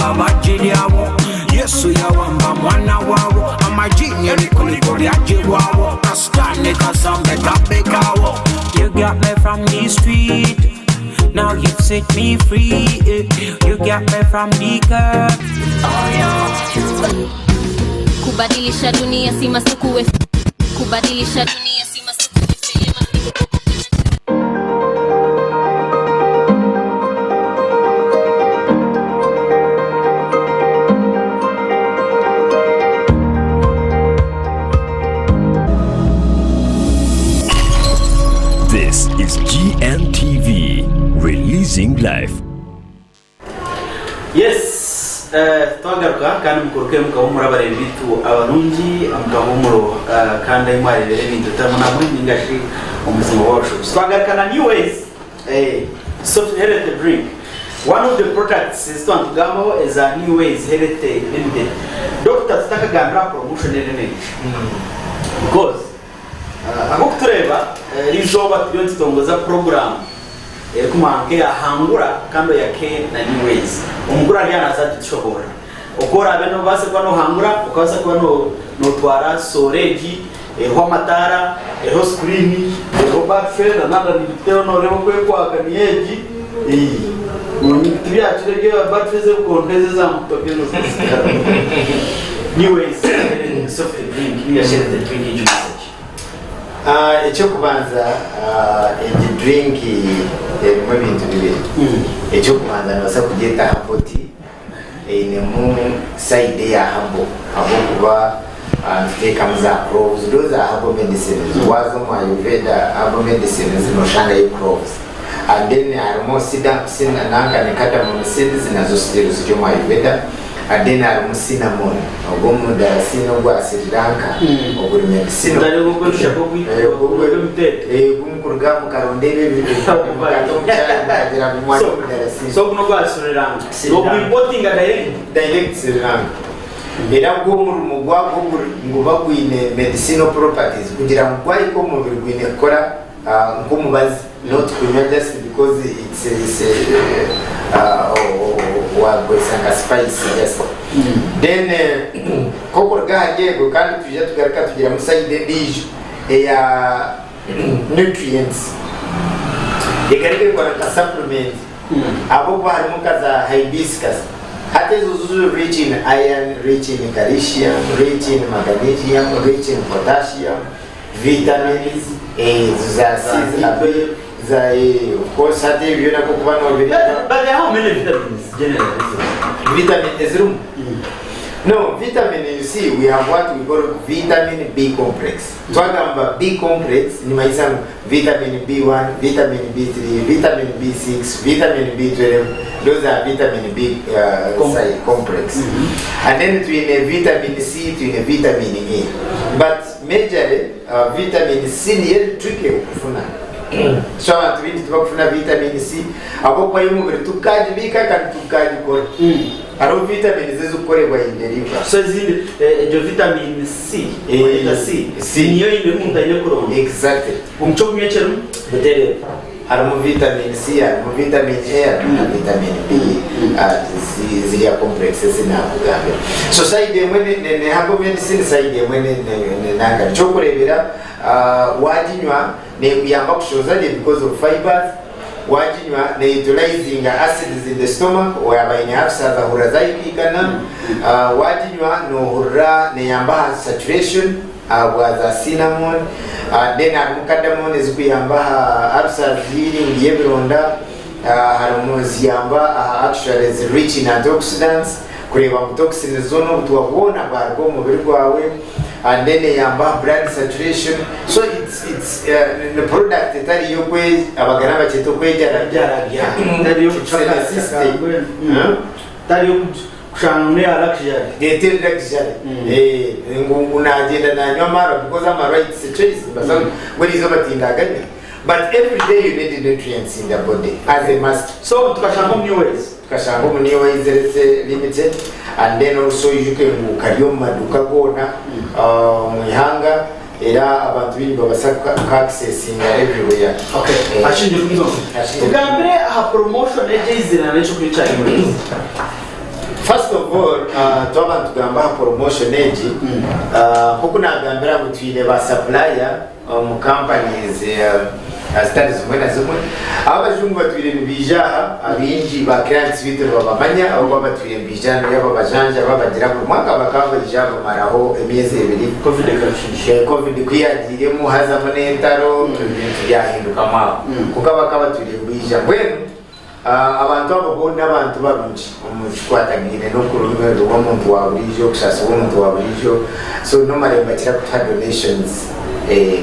wamba bajiriawo Yesu ya wamba mwana wawo Amajini likulikuli ajiwawo Astane kasambe tabekawo You got me from the street Now you've set me free You got me from the curb Kubadilisha dunia si masukuwe Kubadilisha dunia si masukuwe This is GNTV, releasing life. Yes, twagaruka kandi mukuruke mukahumura barebitu abarungi amukahumuro kandi imari berebintu tamana muri ningashi umuzimo wacu. Twagaruka na new ways soft health drink. One of the products is twangamo is a new ways health limited. Dr. Takagandra promotion nene. Because abukutureba rijoba tuyonzitongoza program kumanke ahangura kando yake na new ways umugura ari anaza dushobora ukora beno base kwa no hangura ukabasa kwa no twara storage ho matara ho screen ho backfire na nada ni bitero no rebo kwe kwa kanieji tibya chirege batteries ko ndeze za mutokeno new ways soft drink ni ya share the drink juice icyo kubanza iyi drink mu bintu bibiri icyo kubanza nabasa kugeta hapoti ni mu side ya habo kuba take za crows those are herbal medicines wazo mu Ayurveda herbal medicines no shanga ya crows and then arimo sina nanga nikata mu medicines nazo zyo mu Ayurveda and then arimo cinnamon ogomu da sino gwa Sri Lanka oguri medicine ndari gukoresha ko kwitwa mutete kumkurga mukarondebe bibiri kagira mu mwana so kuno gwa Sri Lanka so importing direct Sri Lanka era bwo mu gwa ngo bagwine medicinal properties kugira ngo gwa iko mu bigwine kora ngo mubazi not just because it's wagwesanga spice yes then kokorga hagego kandi tujya tugaruka tugira musayide ndijo ya nutrients ikarike kwa supplement abo barimo kaza hibiscus hata zuzu rich in iron, rich in calcium, rich in magnesium, rich in potassium, vitamins za of course hata hivyo na kukuwa na but how many vitamins generally vitamin is room no vitamin you see we have what we call vitamin B complex twagamba B complex ni maisa vitamin B1 vitamin B3 vitamin B6 vitamin B12 those are vitamin B complex and then between vitamin C to vitamin E but majorly vitamin C ni tricky kufuna so atubindi tubafuna vitamin C abo kwa yumubiri tukajibika kandi tukajikora aro vitamin zizukorerwa inderiva so zindi jo vitamin C C niyo imunda ile kuronga exactly umcho kumyechero betere harimo vitamin C harimo vitamin A na vitamin B zili ya complexes na kugambe so side mwene ne habo medicine side mwene nanga chokurebera wajinywa ne kuyamba kushoza because of fibers wajinywa ne utilizing acids in the stomach whereby absence of hurazaikana wajinywa no hurra ne yamba saturation waza cinnamon then cardamom is kuyamba absence healing yebironda harmones yamba actually is rich in antioxidants kureba toxins zono tuwabona barwo mubiri gwawe and then yamba blood saturation so it's the product etari yokwe abagana bacheto kwejara ndari yokuchaka system tari yokushane alakjari detail luxury unajenda na nyamara because I'm right choice but when is obatinda gani but every day you need nutrients in the body as a must so tukashanga new ways is limited and then also you can ukarioma dukagona muhanga era abantu bindi babasaka accessing everywhere okay ashinje kuzo tugambire a promotion ejizira nacho kwicara muri first of all twaba tugamba promotion age kuko nagambira ngo twine ba supplier mu companies studies mwena zimwe abajungu batwire bijaha abinji ba clients bitu babamanya abo batwire bijana yaba bajanja babagira ku mwaka bakamba ijabo maraho emyezi ebiri covid kwiyagire mu haza monetaro ibintu byahinduka mwa kuko bakaba bija bwenu abantu abo n'abantu babinji umukwatagire no kurumwe rw'umuntu waburijo kusasa umuntu waburijo so no maremba kira kuta donations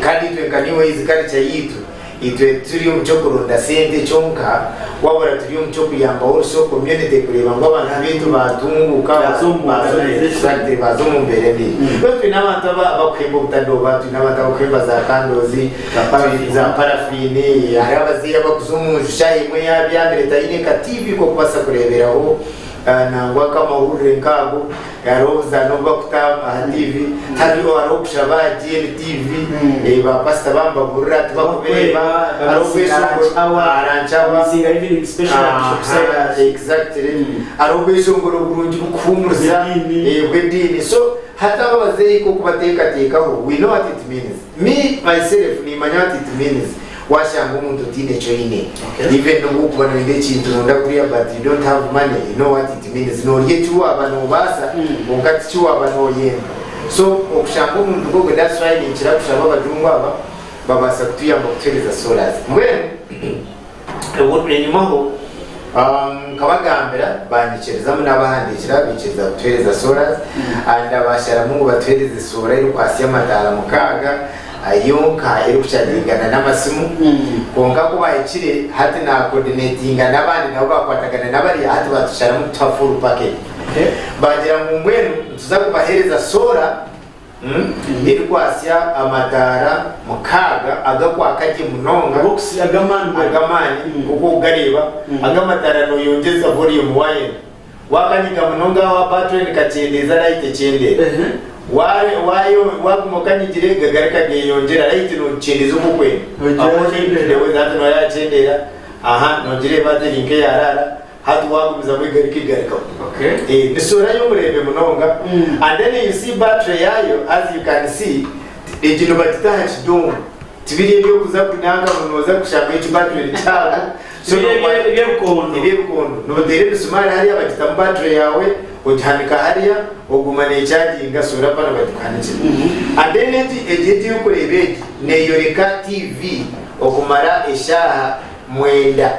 kandi twekaniwe izikaricha yitu itwe turi umucokoronda sente chonka wabora turi umucokuyamba also community kureba ngo abantu bitu batunguka bazomumbere ndi twe n'abantu abakwemba butadoba twe n'abantu abakwemba za kandozi za parafini hari abazira bakuzumushya imwe yabyambere tayine TV ko kwasa kureberaho nangwa kama urure nkago yaroza nobwa kutama TV hariho arokusha ba GNTV ba pasta bamba burra tubakubeba arobesho aranchawa singa even special exactly arobesho ngoro burungi bukumuza bwedini so hata abazei ko kubateka tekaho we know what it means me myself ni manya what it means washanga umuntu tine choine even no kubana inde kintu nda kuriya but you don't have money you know what it means no yetu abantu basa ongati cyo abantu yenda so okushanga umuntu gogo that's why ni kira kushaba bajungwa aba babasa kutuyamba kutereza solas when what enyumaho kabagambira banyikereza mu nabahandikira bikiriza kutereza solas and abashara mu batwereze sora iri kwasi amadala mukaga ayonka erukushadingana n'amasimu konka ko bayikire hati na coordinatinga nabandi nabo bakwatagana nabari hati batushara mu full package bagira mu mwenu tuza kubahereza sora iri kwasya amadara mukaga agakwakaje munonga box agamani uko ugareba agamatara no yongeza volume waye wakanyiga munonga wa battery kacendeza light cende wayo wakumokanyigire gagarika geyongera light no cendeza ukwe aho that no ya cendera no jire battery nke yarara hatu wakumiza mwigarika okay nisura yo murebe munonga and then you see battery yayo as you can see ejino batitachi dome tibiri byo kuza kunanga munoza kushaka ichi battery cyabo so ibyebukondo no dere bisumara hari abagita battery yawe ujanika hariya ogumane charging gasura pana batukanije and then ejeti yukurebe neyoreka TV ogumara eshaha mwenda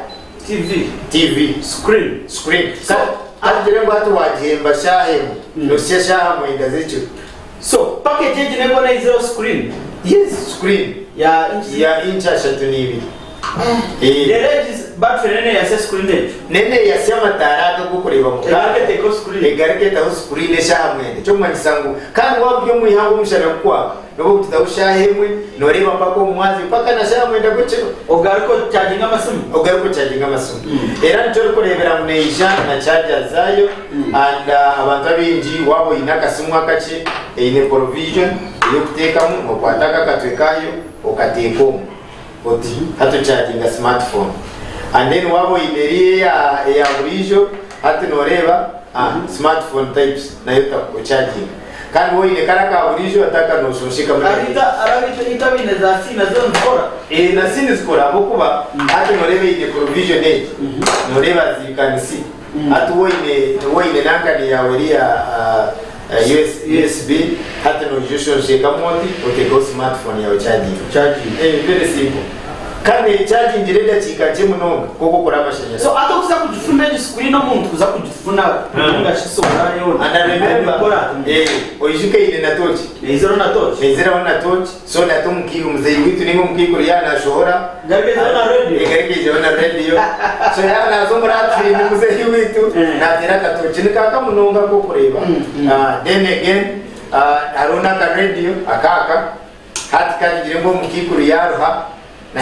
TV screen so ajire ngwatu wajemba shahe no shaha mwenda zicho so package ejine bona izo screen yes screen ya incha shatunibi there is battery nene ya screen nene ya sema taraka kukureba mukareke ko screen egareke ta screen shaha mwenda cyo mwangisangu kandi wabyo muyihango mushara kwa no tutawushahemwe noreba pako mwazi paka na shaha mwenda gucyo ogariko charging amasimu era nicyo kurebera mu neja na charger zayo and abantu abinji wabo inakasimu akace ine provision yo kutekamo mu kwataka katwekayo okateko oti hato charging a smartphone and then wabo inerie ya burijo hati noreba smartphone types na yota ko charging kandi wo ine karaka burijo ataka no shoshika mu arabita itabine za sina zo nkora na sina zikora bokuba hati norebe ine provision age noreba zikanisi hati wo ine nankani ya weria USB hata no jisho sheka moti uteko smartphone ya charging very simple kandi charging direct chikaje munonga koko kurama shenya so atakuza kujifuna screen omuntu kuza kujifuna nga shisora yona and remember oyishike ine na torch ezero na torch so na tumkiru mzee witu ningo mkikuru yana shohora gargezo na radio so yana zomra atri mzee witu na tiraka torch nikaka munonga ko kureba then again arona ka radio akaka hatika jirengo mkikuru yaruha na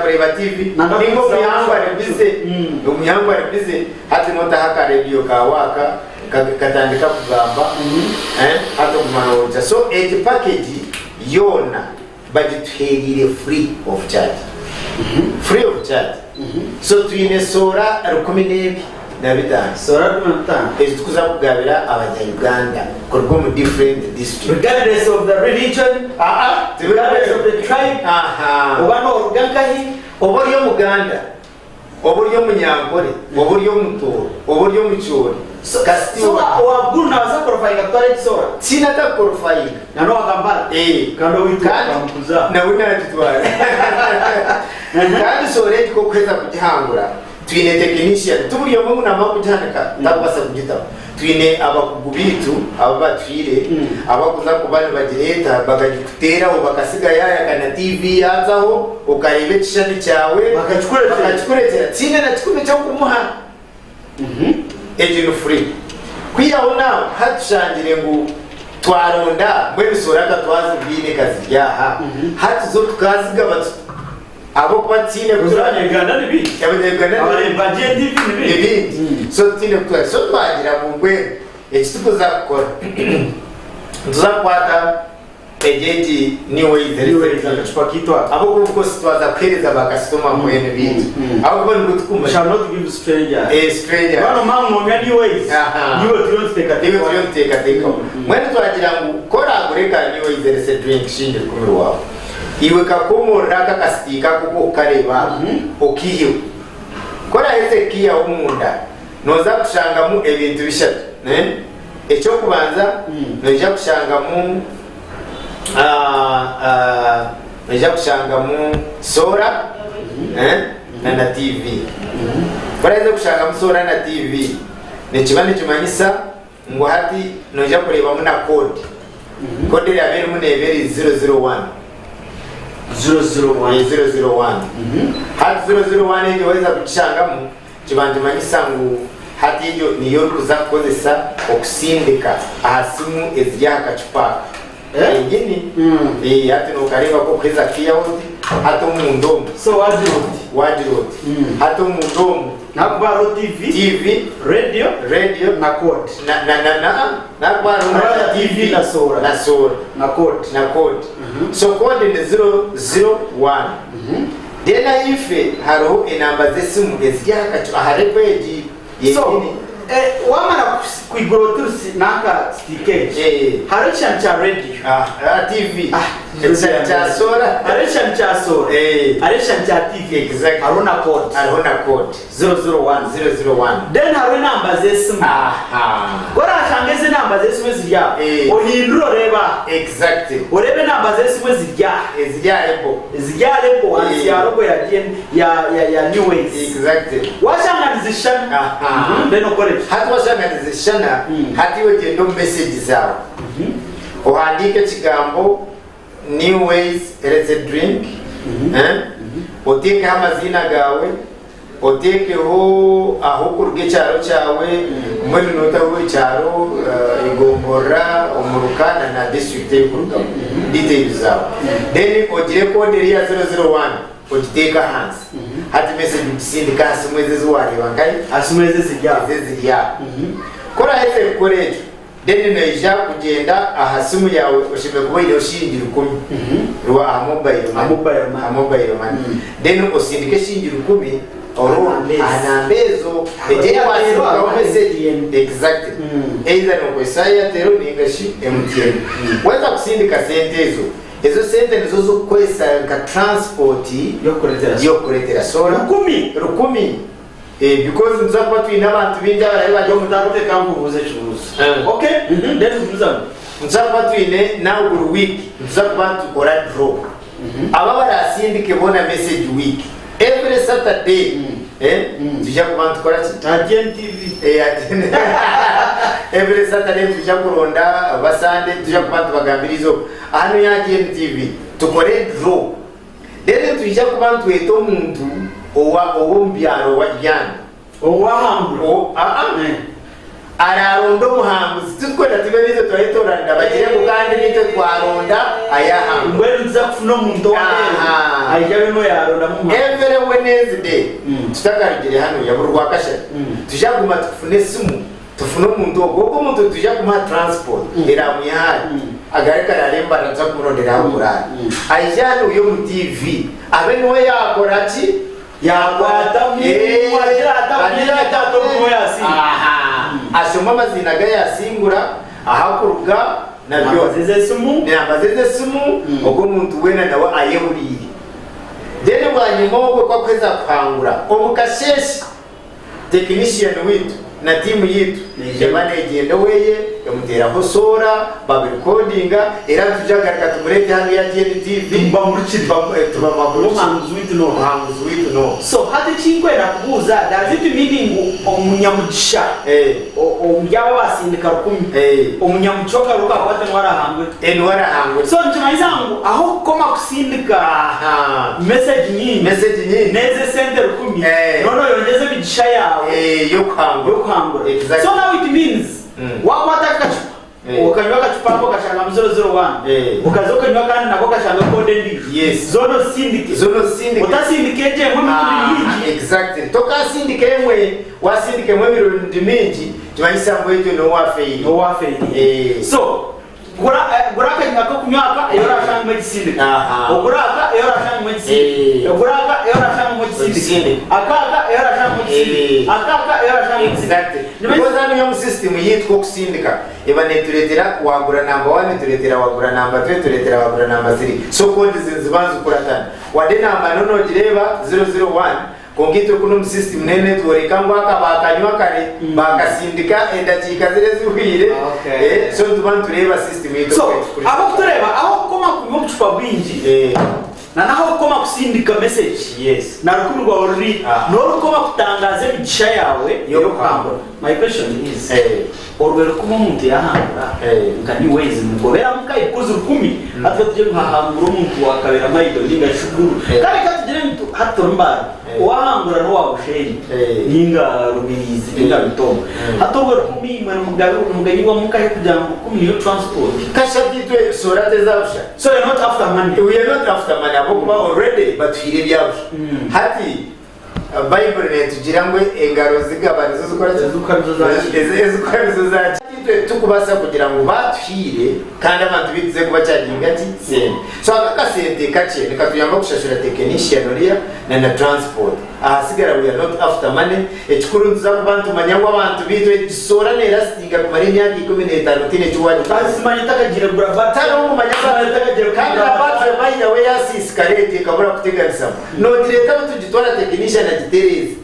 kureba TV ningo myango ari busy hati nota haka radio kawaka katandika kugamba hato kumaroja so age package yona budget free of charge so tuine sora 10 Sora 15 ezo tukuza kugabira abanya-Uganda kurwo mu different district regardless of the religion, regardless of the tribe, ubano orugankahi, oburyo Muganda, oburyo Munyankore, oburyo Mutoro, oburyo Muchori. so wabulu na wasa qualifying actually Sora Sina ta qualifying. na no agambala kando witu kamukuza na wina tutwara. Kandi Sora ko kweza kujihangura. Twine technician tuburiyo mu na makujhanaka tabasa kujitaba. Twine abakugubitu ababatwire abakuza kubana bagireta bakagitera ubakasiga yaya kana TV yazaho ukarebe kishani cyawe bakachukuretera tsine na chikume cyo kumuha ejino free kwiyabona hatushangire ngo twaronda mwe bisoraka twazibine kazi yaha hatuzo tukaziga batu abo kwatine kuzanya Uganda nibi Uganda abarembaje TV nibi so tine kwa so twagira mu ngwe ekitukuza gukora tuzakwata ejeji niwe akacupa kitwa abo kuko sitwaza kwereza bakasitoma mu NB abo kubona gutukuma shall not give stranger stranger bano mamu ngani niwe tuyonteka teka mwene twagira ngo kora agureka niwe izerese drink shinge kumuri wawe iwe kakomora kakasitika kuko kareba okiyo kora heze kiya umunda noza kushanga mu ebintu bishatu echo kubanza noja kushanga mu noja kushanga mu Sora na TV kora heze kushanga mu Sora na TV nekibane kimanyisa ngo hati noja kureba mu na code code ya beri mu neberi 001 hati 001 ndio weza kuchangamo kibanje manyisangu hati hiyo niyo kuza kozesa okusindika ahasimu eziyaka chupa ingini hati no kareba ko kweza kiyawodi hato mundomo so wajiroti hato mundomo nakubaro TV radio na code na kubaro TV na Sora na code so code ni 001 dena ife haro enamba zesimu eziyaka aharepeji so wamana kuigorotusi naka stikeji harishan cha radio TV cha Sora harishan cha TV exactly harona code 001 then harona namba zesimu kora shangeze namba zesimu zirya ohinduro reba exactly orebe namba zesimu zirya ebo ansiarogo ya new ways exactly washanganizishana then okore hati washanganizishana hati wegendo message zawe ohandike kigambo new ways let's drink oteke amazina gawe otekeho aho kuruge cyaro cyawe mwene nota w'icyaro igombora umurukana na district y'ukuruga details zawe then ogire code ya 001 ogiteka hansi hati message gisindika asimweze zuwareba ngai asimweze zijya kora hete korejo then neja kugenda ahasimu yawe ushime kuba iyo shingira 10 rwa mobile money then osindike shingira 10 oro anambezo ejeri wasiro message exactly either no kwesaya tero ningashi MTN weza kusindika sentezo ezo sente nizo zo kwesa ka transport yo kuretera Sora 10 because nzakwa twina abantu binja barayiba yo mutarote kambuvuze churuza okay then tuzuza nzakwa twine now good week nzakwa tukora draw aba barasindike bona message week every Saturday tujya kubantu kora Agent TV every Saturday tujya kuronda abasande tujya kubantu bagambirizo hano ya Agent TV tukore draw then tujya kubantu eto muntu owo mbyaro wajyana owahambu ararondo muhambuzi tutwera tibenizo twayitoranda bagire kugande nite twaronda ayahambu ngweri nza kufuna muntu ayijabe no yaronda mu every Wednesday tutakarigire hano yaburwa kasha tujaguma tufune simu tufune umuntu ogo muntu tujaguma transport iramu yahari agareka yaremba nza kurondera hamurara ayijana uyo mu TV abe no yakora ki yakwata mu wagira atato mu yasi asoma amazina ga yasingura ahakuruga nabyo nyambazize sumu ubwo muntu wena nawe ayehurire dene bwanyuma kwa kweza kwangura omukasheshi technician witu na timu yitu yabane genda weye yamutera hosora babikodinga era tujagarika tumurete hano ya GNTV mba muruchi tuba makuru hanguzu witu no so hati chingwe na kubuza does it meaning omunyamugisha omujaba basindika rukumi omunyamuchoka ruka kwate nwara hangwe so nchimaisangu aho koma kusindika message nyingi neze sente rukumi nono yongeze bigisha yawe yo kwangura exactly. So now it means wakwata kachupa ukanywa kachupa hapo kashanga 001 ukazoka nywa kandi nako kashanga code ndi yes zono sindike utasindikeje mwe exactly toka sindike mwe wasindike mwe mirundi mingi tubanyisa ngo ejo no wafeyi so guraka nyako kumyaka yora shanga medicine oguraka yora shanga medicine oguraka yora shanga medicine akaka yora shanga medicine akaka yora shanga exactly because anu system yitwa kusindika ibane turetera wagura number 1 turetera wagura number 2 turetera wagura number 3 so code zibanzu kuratana wade number nono direba 001 kongito kuno system nene turekangwa akabakanywa kare bakasindika endakika zire zuhire so tubantu reba system yito so abo kutureba aho koma kunyuchupa bwinji na naho koma kusindika message yes na rukundo rwa ori no rukoma kutangaza bigisha yawe yo kwamba my question is orwero kuma muntu yahangura ngani ways mugobera muka ikoze rukumi atwe tuje nkahangura umuntu wakabera maido linga shuguru kare katugire mtu hatomba wahangura no wabushenyi ninga rubirizi ninga bitombo hatorwero kumi mwana mugayi wa muka kujanga kumi yo transport kashaditwe sorate zabusha so you're not after money we are not after money abokuba already but hire byabusha hati Bible ne tugira ngo engaro zigabanizo zikora za tukubasa kugira ngo batuhire kandi abantu bize kuba cyaginga ati sente so akasente kace nikatuyamba kushashura technician oria na transport ahasigara we are not after money ekikuru nzabantu manyangwa abantu bitwe sora ne lastinga kumara imyaka 15 tine cyuwani basi manyataka gira bataro mu manyanga batakagira kandi abatu bayina we yasiskarete kabura kuteganisa no direta tujitwara technician agitereza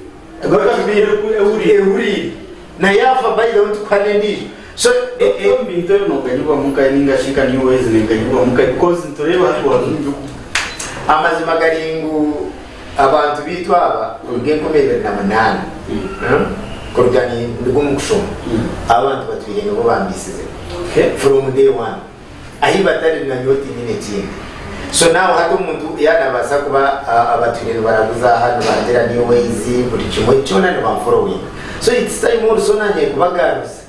agora bibiri uri na yafa bayida utukwanendi so mbinto no kanyuba muka ninga shika ni wezi nganyuba muka because ntoreba hatu wazungu amazima garingu abantu bitwa aba ugenkomere na manana korgani ndigumushomo abantu batwiye ngo bambisize from day one ahibatari na nyoti nyine kindi so now hatu umuntu yanabasa kuba abatwire baraguza hano bagera niyo ways buri kimwe cyona ne bamfollowing so it's time also nanye kubagaruza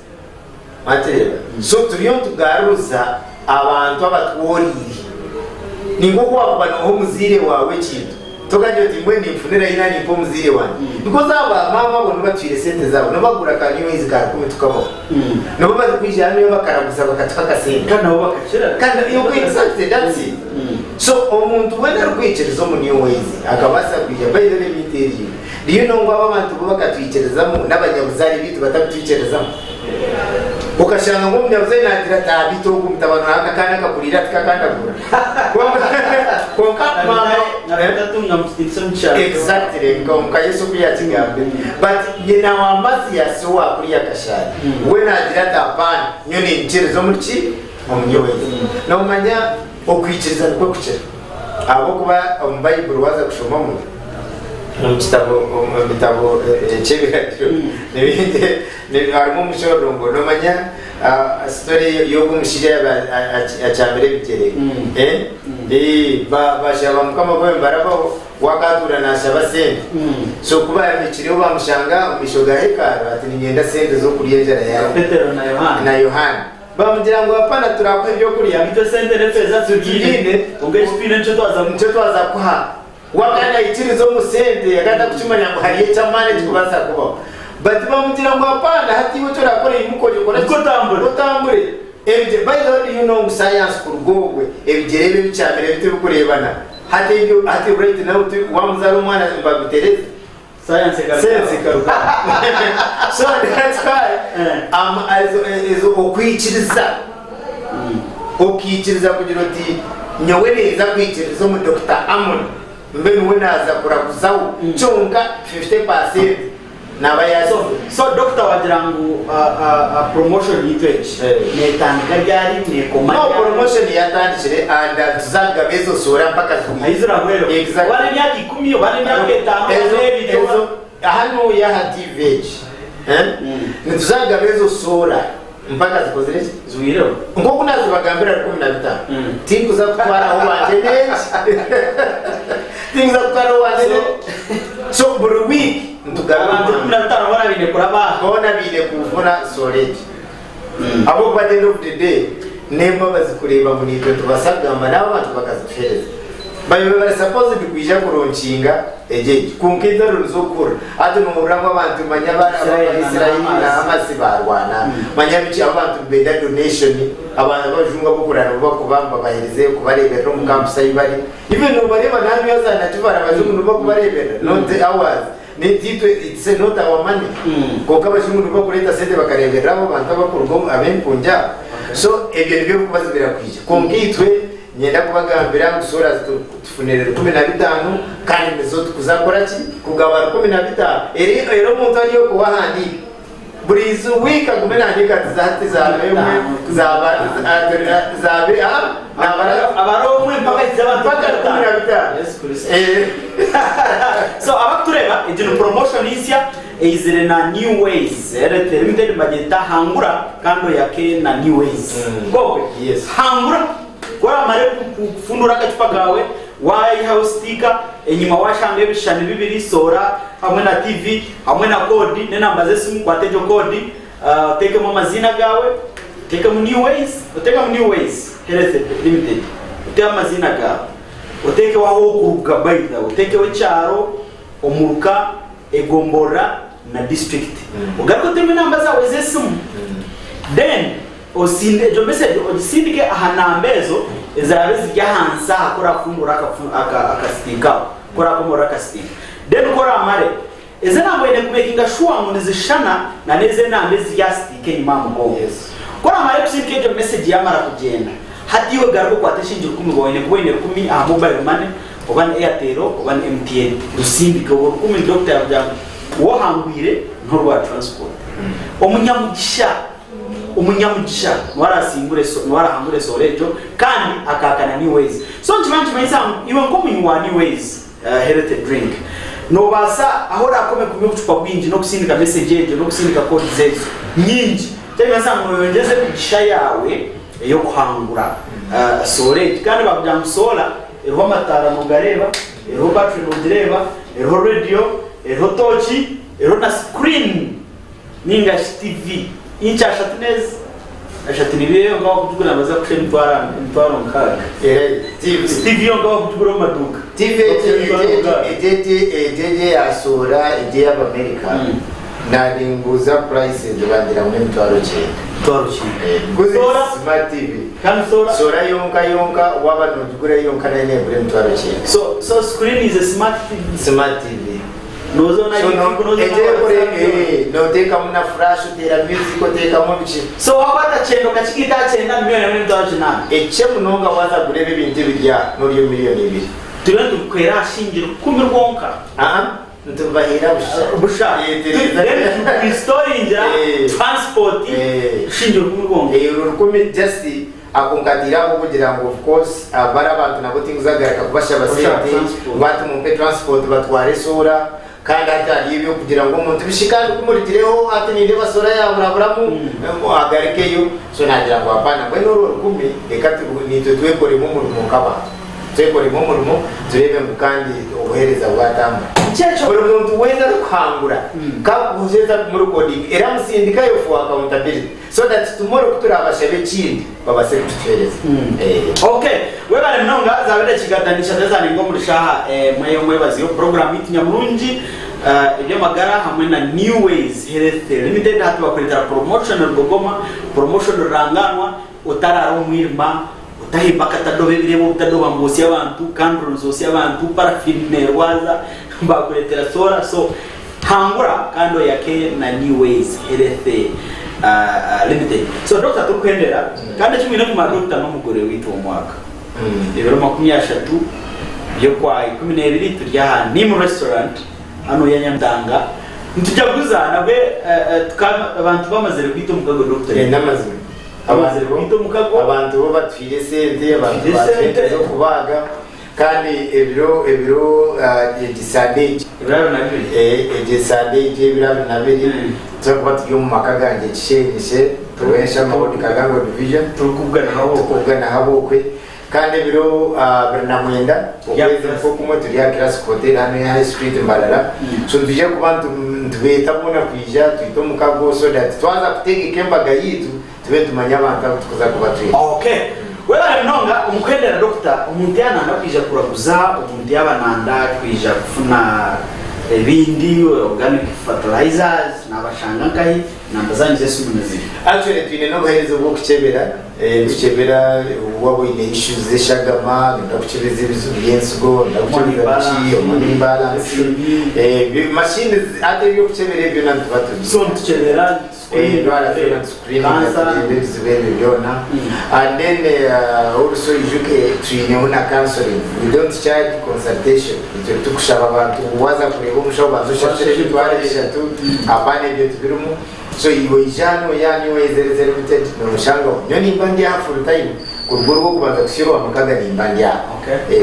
material so turiyo tugaruza abantu abatworiri ningo kwakubana ho muzire wawe kintu tokaje timwe nimfunira ina ni po muzire wanjye because aba mama bona batwire sente zabo no bagura kanyo ways ka 10 tukamo no babaze kwijana yo bakaraguza bakataka sente kana ho bakashira kana yo exactly that's it so omuntu wena rukwicereza mu new ways akabasa kujya bayire biteri niyo no ngo abantu bo bakatwicerezamo n'abanyabuzari bitu batabitwicerezamo ukashanga ngo mnyabuze nagira tabito kumtabana akakana kakurira tukakandagura konka mama naratunga mstinson cha exactly konka Yesu kuyatingambe but nyina wa masi ya so akuriya kashari we nagira tabana nyoni ntirezo muki omnyowe no manya okwiciriza ko kucera abo kuba Bible waza kushoma mu bitabo chebiragiro nebinde harimo mushorongo no manya story yo kumushija achambere bitere bashaba mukama bwe barabo wakatura na shaba sente so kuba yamikiriyo bamushanga mishoga hekara ati ngenda sente zo kuriyenjera yawe Petero na Yohana bamugira ngo apana turakwe byo kuriya bito sente refeza tugirine ungeshipine ncho twaza kuha wakana itirizo musente yagata kuchimanya ngo hariye chamane tukubasa kuba but bamugira ngo apana hati wo turakore imukoje kora tambure ebije by the way you know science kurugogwe ebigerebe bicamire bite bukurebana hati right now tu wamuzaro mwana mbagutereza science karuka so that's why is okwikiriza okikiriza kugira oti nyowe neza kwikiriza mu Dr. Amon mbe nuwe naza kurakuzaho chonka 50% nabayazo so doctor wajirangu promotion yitweje netandika ryari ne komanya no promotion yatandikire and tuzaga bezo sora mpaka ayizira gwero wale myaka 10 wale myaka 5 ezo hano ya hativage nituzaga bezo sora mpaka zikozere zuwiro ngo kunazibagambira 15 tingu za kutwara ho wanje tingu za kutwara ho wanje so buri week abantu 15 bana bine kuraba bona bine kuvuna solid abo by the end of the day nemba bazikureba muri twe tubasagamba n'abantu bakazifereza bayo bari supposed kuija kuronchinga eje kunkiza runzokura ati numurangwa abantu manyabara Israeli na Hamas barwana manyabici abantu beda donation abantu bajunga bukurana bakubamba bahirize kubarebera mu campus ayibari even ubareba nami yazana tibara bajungu bakubarebera not ours it's not our money koka bajungu bakureta sente bakarebera abo bantu bakurgo abenkunja so ebyo nibyo kubazibira kwije konkitwe nyenda kubagambira gusura tufunere 15 kandi mezo tukuzakora ki kugabara 15 ero muntu ariyo kubahandi burizu wika kumenandika zati zabe abaromwe mpaka z'abantu 15 yes Chris so abatureba ijino promotion isya izire na new ways erete limited budget hangura kando yake na new ways gobe yes hangura kwa mare kufundura kachupa gawe wai house sticker enyuma washange bishani bibiri sora hamwe na TV hamwe na kodi ne namba zesimu kwatejo kodi teke mu mazina gawe teke mu new ways health limited utema mazina gawe uteke waho kuruga baida uteke wecharo omuruka egombora na district ugaruka teme namba zawe zesimu then osinde jo message osindike ahanambezo ezarabe zijya hansa akora fungura akastika kora komora kastika then kora amare ezana ine kumekinga shuwa munizishana na neze nambe zijya stike nyuma mugo yes kora amare kusindike jo message yamara kugenda hadiwe garuko kwateshinje 10 boyene kubene 10 mobile money oban Airtel oban MTN rusindike wo 10 doctor yabya wo hangwire ntorwa transport omunyamugisha warahangure sorejo kandi akakana new ways so ntimanti mayisa iwe ngomunyi wa new ways heritage drink no basa ahora akome kumye kuchupa bwinji no kusindika message ejo no kusindika code zezo nyinji cyangwa sango yongeze kugisha yawe yo kuhangura sorejo kandi bakujya musola eho matara mugareba eho battery mudireba eho radio eho tochi eho na screen ninga TV incha shatinez ashatinibiye ngaho kutugura baza kushema intwaro nkaga TV ngaho kutugura maduka TV ejeje asura eje y'Amerika naringuza prices bandira mu intwaro cyane guzi smart TV kan sora yonka waba nugura yonka na ne bure intwaro cyane so screen is a smart TV nozo na no teka muna flash utera music uteka mu bici so wabata chendo kachikita chenda milioni mtaje na eche munonga waza kureba ibintu bijya muri miliyoni 2 turantu kwera shingiro 10 gonka ntubahira busha story inja transport shingiro 10 gonka urukumi just akungatira kugira ngo of course abara abantu nabo tinguzagaraka kubasha basente batu mu transport batware sura kandi atari ibyo kugira ngo umuntu bishikane kumurikireho ati ninde basora ya buraburamu agarikeyo so nagira ngo apana bwe noro rukumi ekati nitwe twekore mu murimo kaba twekore mu murimo turebe kandi obuhereza bwatamba cyecho buri muntu wenda rukangura kabuzeza mu recording era musindika yo for accountability so that tomorrow kuturabasha bekindi babase kutufereza okay webale mnonga zabere kigadanisha ndazani ngo muri shaha mwe baziyo program itinyamurungi ibyo magara hamwe na new ways health limited hatu bakorera promotion rugogoma promotion ruranganwa utararo mwirma utahimba katadobe birebo utadoba ngosi y'abantu candles zose y'abantu parafine waza bakuletera sola so hangura kando yake na New Ways Health Limited. So Dr. tukwendera kandi kimwe no kuma Dr. n'umugore witwa umwaka rero 30 yo kwa 12 turya ni mu restaurant hano ya Nyamdanga ntujya kuzana be abantu bamaze kwita mukago Dr. namaze abantu bo batwire sente abantu batwire zo kubaga kandi ebiro egisande ebiro nabiri zo kubatyo mu makaganje kishenishe tuwesha amabodi kagango division tukugana habokwe kandi ebiro bernamwenda ukwezi mfo kumwe turiya class hotel hano ya High Street Mbarara so tuje kubantu ndubeta muna kwija twito mukago so that twaza kutega ikembaga yitu tube tumanya abantu tukuza kubatwira. Okay, wewe mnonga umukwendera Dr. umuntu yana nakwija kuraguza umuntu yabananda kwija kufuna ebindi organic fertilizers nabashanga kai nambazanyize sumunezi. Actually twine no baherezo bwo kuchebera kuchebera wabo ine issues zeshagama ndakuchebeza ibizu byensugo ndakuchebeza chi money balance machine ate byo kuchebera byo nantu batu so tuchebera and then also you una counseling. We don't charge consultation. Tukushaba abantu waza kureba umushoba zoshashije twaresha tu apane byo tubirumu so ibo ijano yani wezerezere limited no shango nyoni bandi full time kuruguru kubanza kushyirwa amakaga ni bandi ya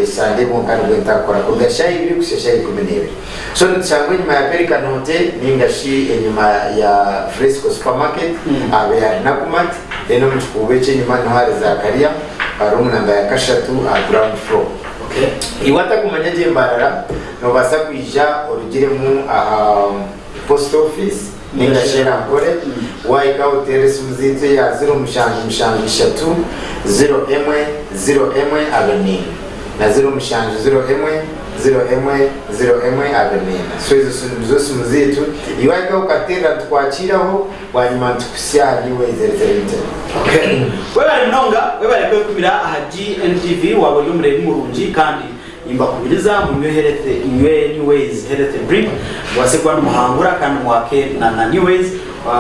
sande mu kana gwenta kora kugashayi biri kushashayi kumenebe so nshango nyuma ya Pelican Hotel ningashi enyuma ya Fresco Supermarket abe ya Nakumat eno mchikubeche nyuma ntware za Karia arumuna ya Kashatu ground floor. Iwata kumanyaje Mbarara no basa kwija orugire mu post office ningashera nkore waika hotel sumuzite ya 0 avenue na 0 avenue so izo sumuzitu iwaika ukatera twakiraho wanyuma tukusya niwe zerezerete. Okay, wewe mnonga wewe kubira aha GNTV wabo yo murebe murungi kandi imba kubiriza mu New Ways Health Drink wase kwa muhangura kandi mwake na New Ways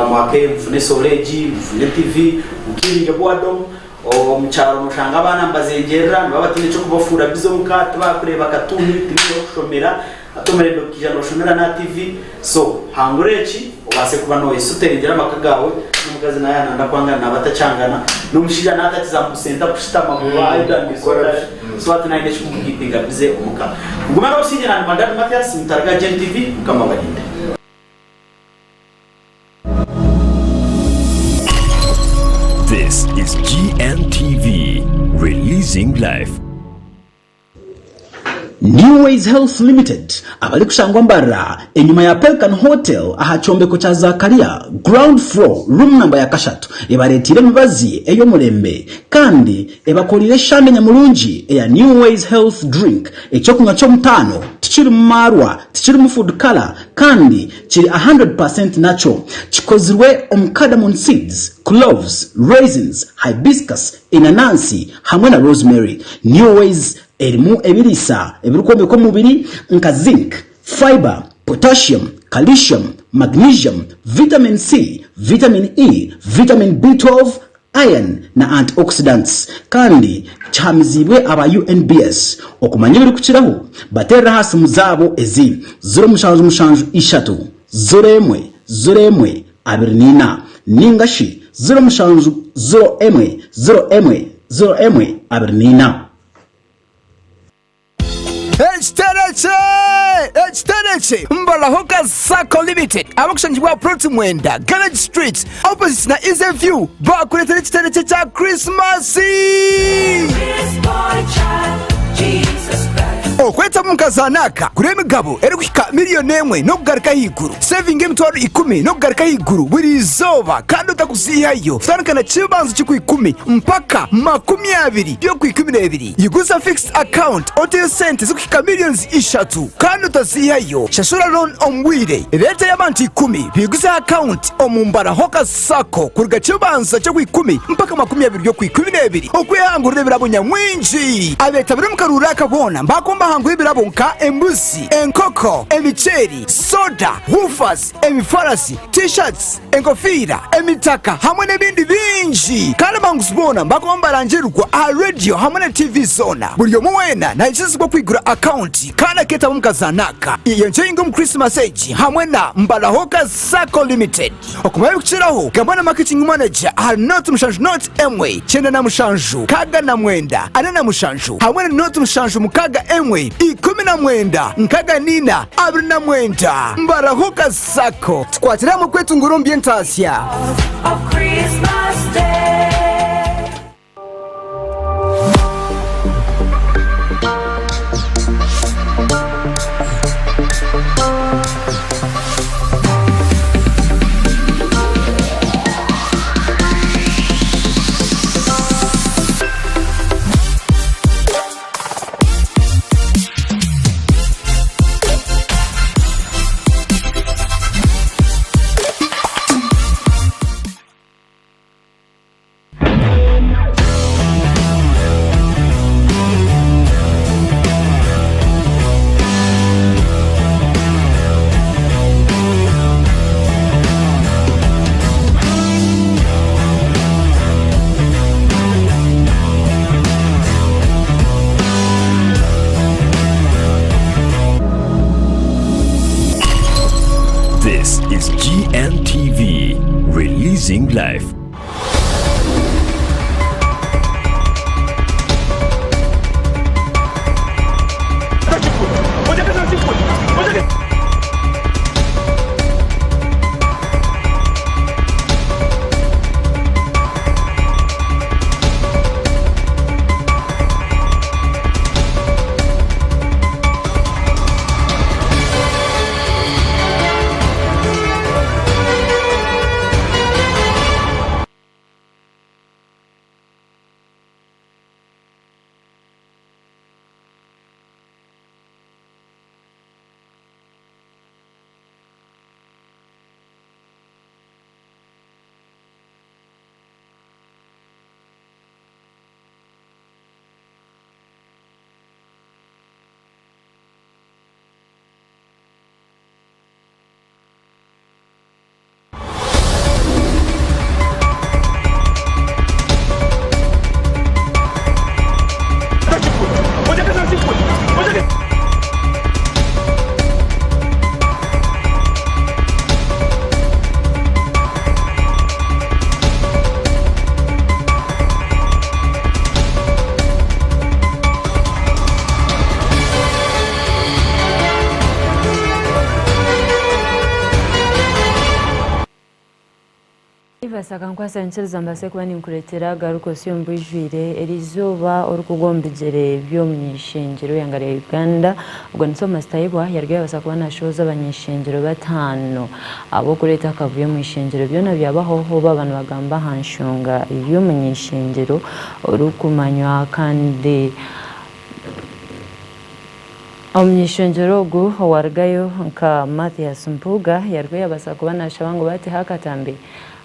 mwake mfune soleji mfune TV ukiringe bwado o mcharo mushanga abana mbazengera babatine cyo kubafura bizo mukati bakureba katuni tibyo kushomera atomere dokija no shomera na TV so hangurechi wase kuba no isuterengera makagawe n'umugazi na yana ndakwanga nabatacangana n'umushija natatiza mu center kushita mabuba idandikora so atinaine chikugipinga bize umuka ngumana usinjira na Mandari Mathias mutaraga GNTV mukama balinde. This is GNTV, releasing life. New Ways Health Limited abali kushangwa Mbarara enyuma ya Pelican Hotel ahachombeko cha Zakaria ground floor room number ya Kashatu ebaretire mibazi eyo mulembe kandi ebakolire shande nyamulungi eya New Ways Health Drink echokunga cyo mutano tichiri marwa tichiri mu food color kandi chiri 100% natural chikozirwe cardamom seeds, cloves, raisins, hibiscus, inanasi hamwe na rosemary. New Ways erimu ebirisa ebirukombe ko mubiri nka zinc, fiber, potassium, calcium, magnesium, vitamin C, vitamin E, vitamin B12, iron na antioxidants kandi chamizibwe aba UNBS okumanya biri kukiraho batera hasi muzabo ezi 0 01 abirnina ningashi 0 abirnina. HTRC Mbarara Hoka Sacco Limited abakushangibwa Proti Mwenda Garage Street opposite na Easy View bakuletera HTRC cha Christmas okweta mukazanaka kuri emigabo eri kuhika miliyoni emwe no kugaruka higuru saving emitwaro 10 no kugaruka higuru buri izoba kandi utakuzihayo tandukana kibanza cyo ku 10 mpaka 20 byo ku 12 yiguza fixed account ote sente zo kuhika miliyoni 3 kandi utazihayo shashura loan omwire leta y'abantu 10 biguza account omumbara hoka sako kurga kibanza cyo ku 10 mpaka 20 byo ku 12 okwihangurira birabo nyamwinji abeta biri mukarura kabona mbakomba hangu ibirabo nka embuzi enkoko emicheri soda woofers emifarasi t-shirts enkofira emitaka hamwe n'ebindi binji kandi bangusibona mbakomba rangerwa a radio hamwe na TV zona buri muwena na ikizigwa kwigura account kandi keta mukazanaka iyo njengo mu Christmas age hamwe na Mbalahoka Sacco Limited okumaye kuchiraho gambana marketing manager not mushanju not emwe chenda na mushanju kaga na mwenda ana na mushanju hamwe na not mushanju mukaga emwe 19 nkaga nina abiri na mwenda Mbalahoka Sacco twatira mu kwetu ngurumbye ntasya Christmas Day. This is GNTV, releasing life. Sakankwasa nchiriza mbase kuba ninkuretera garuko siyo mbwijwire erizuba orukugombegere byo mnyishengero yangare Uganda ubwo nsoma stayibwa yarwe abasa kuba nashoza abanyishengero batano abo kureta kavuye mu ishengero byo nabyabaho ho babana bagamba hanshunga ibyo mnyishengero orukumanywa kandi Omnyishengero gu wargayo nka Mathias Mpuga yarwe abasa kuba nashabango bati hakatambe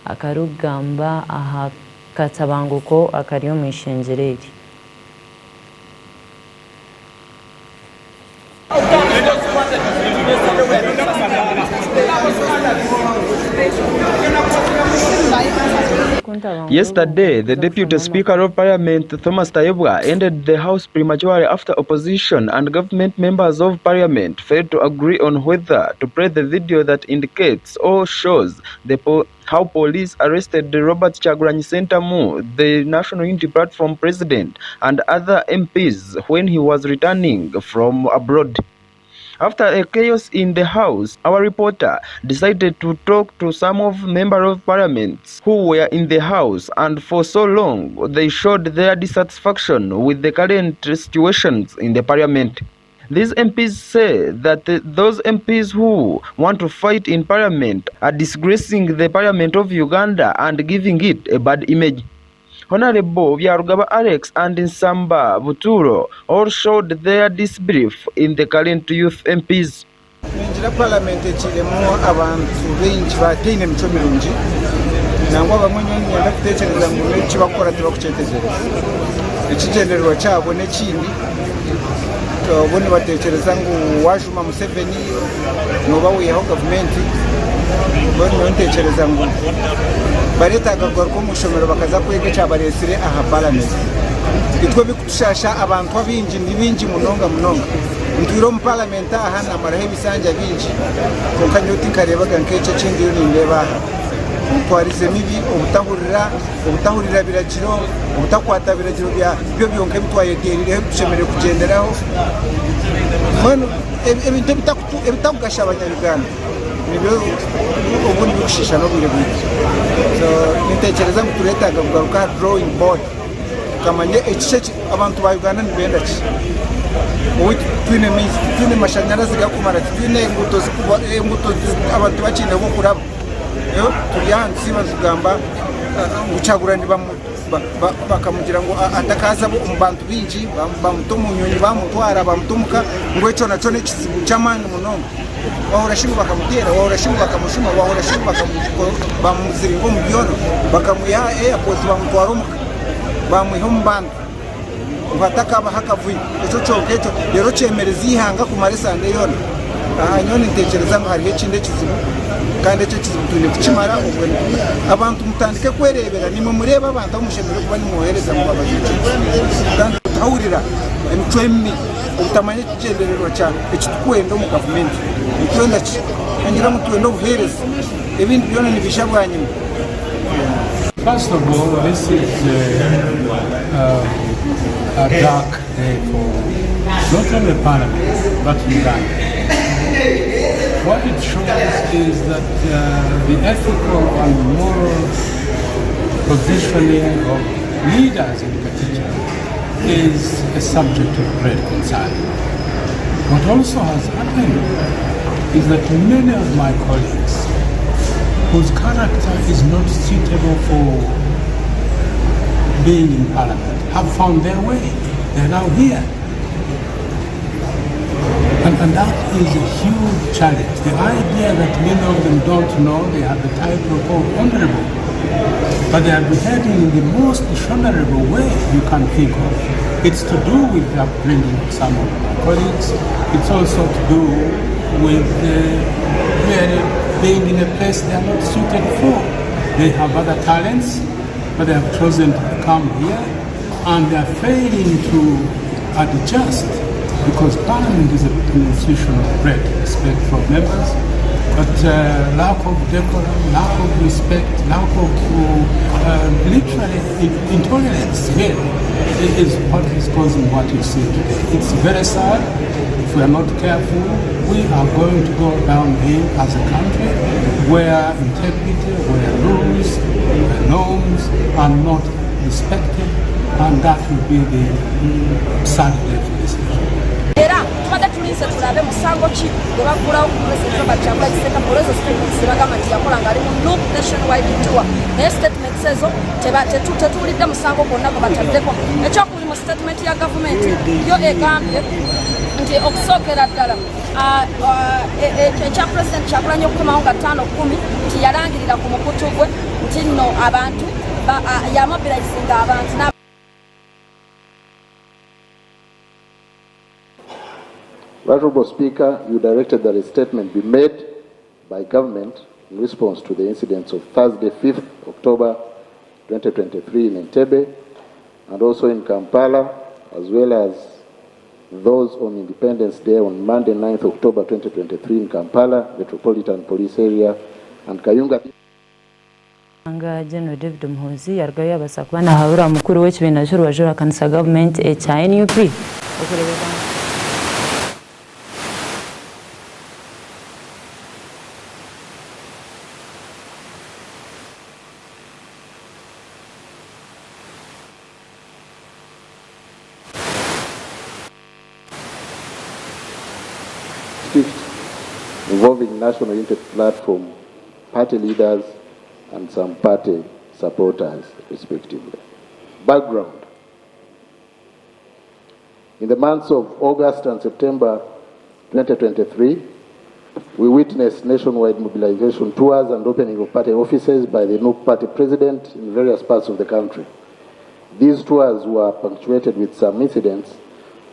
akarugamba aha katabanguko akariyo mu ishengereri Yesterday, the Deputy Speaker of Parliament, Thomas Tayebwa, ended the House prematurely after opposition and government members of Parliament failed to agree on whether to play the video that indicates or shows how police arrested Robert Kyagulanyi Ssentamu, the National Unity Platform president, and other MPs when he was returning from abroad. After a chaos in the House, our reporter decided to talk to some of members of Parliament who were in the House, and for so long they showed their dissatisfaction with the current situations in the Parliament. These MPs say that those MPs who want to fight in parliament are disgracing the parliament of Uganda and giving it a bad image. Honorable Byarugaba Alex and Nsamba Buturo all showed their disbelief in the current youth MPs. Ninjira parliament ekiremu abantu bengi bataine emico mirungi nangwa bamwe nyenda kutekereza ngu neki bakora tebakukyetezereza ekigendererwa kyabo n'ekindi bo nibatekereza ngu wajuma Museveni noba wihaho gavumenti bo niyo ntekereza ngu bareetaga kugaruka omu ishomero bakaza kwega ekyabareesire aha parliament itwe bikutushasha abantu abingi ni bingi munonga ntwire omu parliament aha namaraho ebisanja bingi konka nyowe tinkareebaga nk'ekyo ekindi yo nindeeba aha omutwarize mibi obutahurira biragiro obutakwata biragiro byo byonka ebitwayeterireho tushemereire kugenderaho mbwenu ebintu ebitakugasha abanyaruganda nibyo ubundi bikushisha n'obwire bwingi so nitekereza ngu tureetaga kugaruka aha drawing board tukamanya ekiki abantu ba Uganda nibenda ki twine amashanyarazi gakumara twine enguuto abantu bakiine bokuraba turi ahansi batugamba gucagura bakamugira ngo atakaza mu bantu bingi bamuta mu nyonyi bamutwara bamutumuka ngo ekyo nakyo n'ekizibu ky'amaani munonga wahora shimu bakamutera wahora shimu bakamushuma wahora shimu bamuziringa omu byono bakamuha airport bamutwara omuka bamwiha omu bantu ngatakaba hakavuyo ekyo kyonka ekyo rero kyemereza ihanga kumara esande yona aha nyowe nintekereza ngu hariho ekindi ekizibu kandi ekyo ekizibu twine kukimara abantu mutandike kwereebera nimwe mureeba abantu aho mushemereire kuba nimwohereza ngu babajije kandi tutahurira emico emibi obutamanya ekigendererwa kyane ekitukwenda omu gavumenti nitwenda ki engira mutwenda obuheereza ebindi byona nibisha bwa nyuma. First of all, this is a dark day for not only Parliament but Uganda. What it shows is that the ethical and moral positioning of leaders in particular is a subject of great concern. What also has happened is that many of my colleagues whose character is not suitable for being in Parliament have found their way. They're now here. And that is a huge challenge. The idea that many of them don't know they have the title of honorable, but they are behaving in the most dishonorable way you can think of. It's to do with the upbringing of some of my colleagues. It's also to do with really being in a place they are not suited for. They have other talents, but they have chosen to come here, and they are failing to adjust because Parliament is an institution of great respect from members, but lack of decorum, lack of respect, lack of literally intolerance here is what is causing what you see today. It's very sad. If we are not careful, we are going to go downhill as a country where integrity, where rules, where norms are not respected, and that will be the sad day for this nation. Era tubadde tulinze tulabe musango ki gwe baggulawo ku pulezidenti Robert Kyagulanyi Ssentamu olw'ezo statements bagamba nti yakola ng'ali mu loop nationwide tour naye statements ezo tetuwulidde musango gwonna gwe bataddeko. Ekyokubiri mu statement ya gavumenti yo egambye nti okusookera ddala ekya pulezidenti Kyagulanyi okukomawo nga 5-10 nti yalangirira ku mukutu gwe nti nno abantu yamobilizinga abantu. Honorable Speaker, you directed that a statement be made by government in response to the incidents of Thursday, 5th October 2023 in Entebbe and also in Kampala, as well as those on Independence Day on Monday, 9th October 2023 in Kampala, Metropolitan Police Area, and Kayunga. General David Muhoozi yaragayo abasaba kuba nahabura mukuru w'ekibiina ky'orubaju kanisa gavumenti ekya NUP involving National Unity Platform party leaders and some party supporters, respectively. Background. In the months of August and September 2023, we witnessed nationwide mobilization tours and opening of party offices by the NUP party president in various parts of the country. These tours were punctuated with some incidents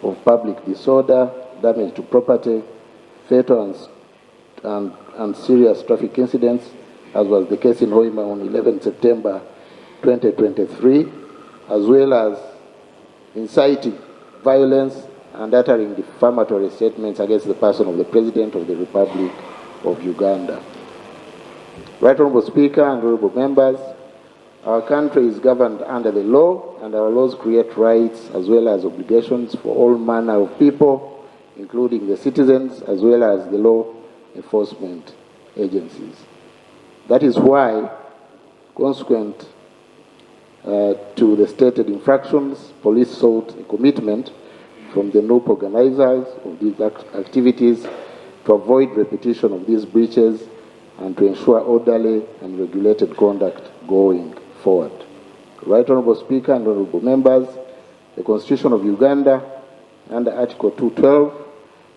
of public disorder, damage to property, fatal and serious traffic incidents, as was the case in Hoima on 11 September 2023, as well as inciting violence and uttering defamatory statements against the person of the President of the Republic of Uganda. Right Honorable Speaker and honorable members, our country is governed under the law, and our laws create rights as well as obligations for all manner of people, including the citizens as well as the law enforcement agencies. That is why, consequent to the stated infractions, police sought a commitment from the NUP organizers of these activities to avoid repetition of these breaches and to ensure orderly and regulated conduct going forward. Right Honorable Speaker and honorable members, the Constitution of Uganda under Article 212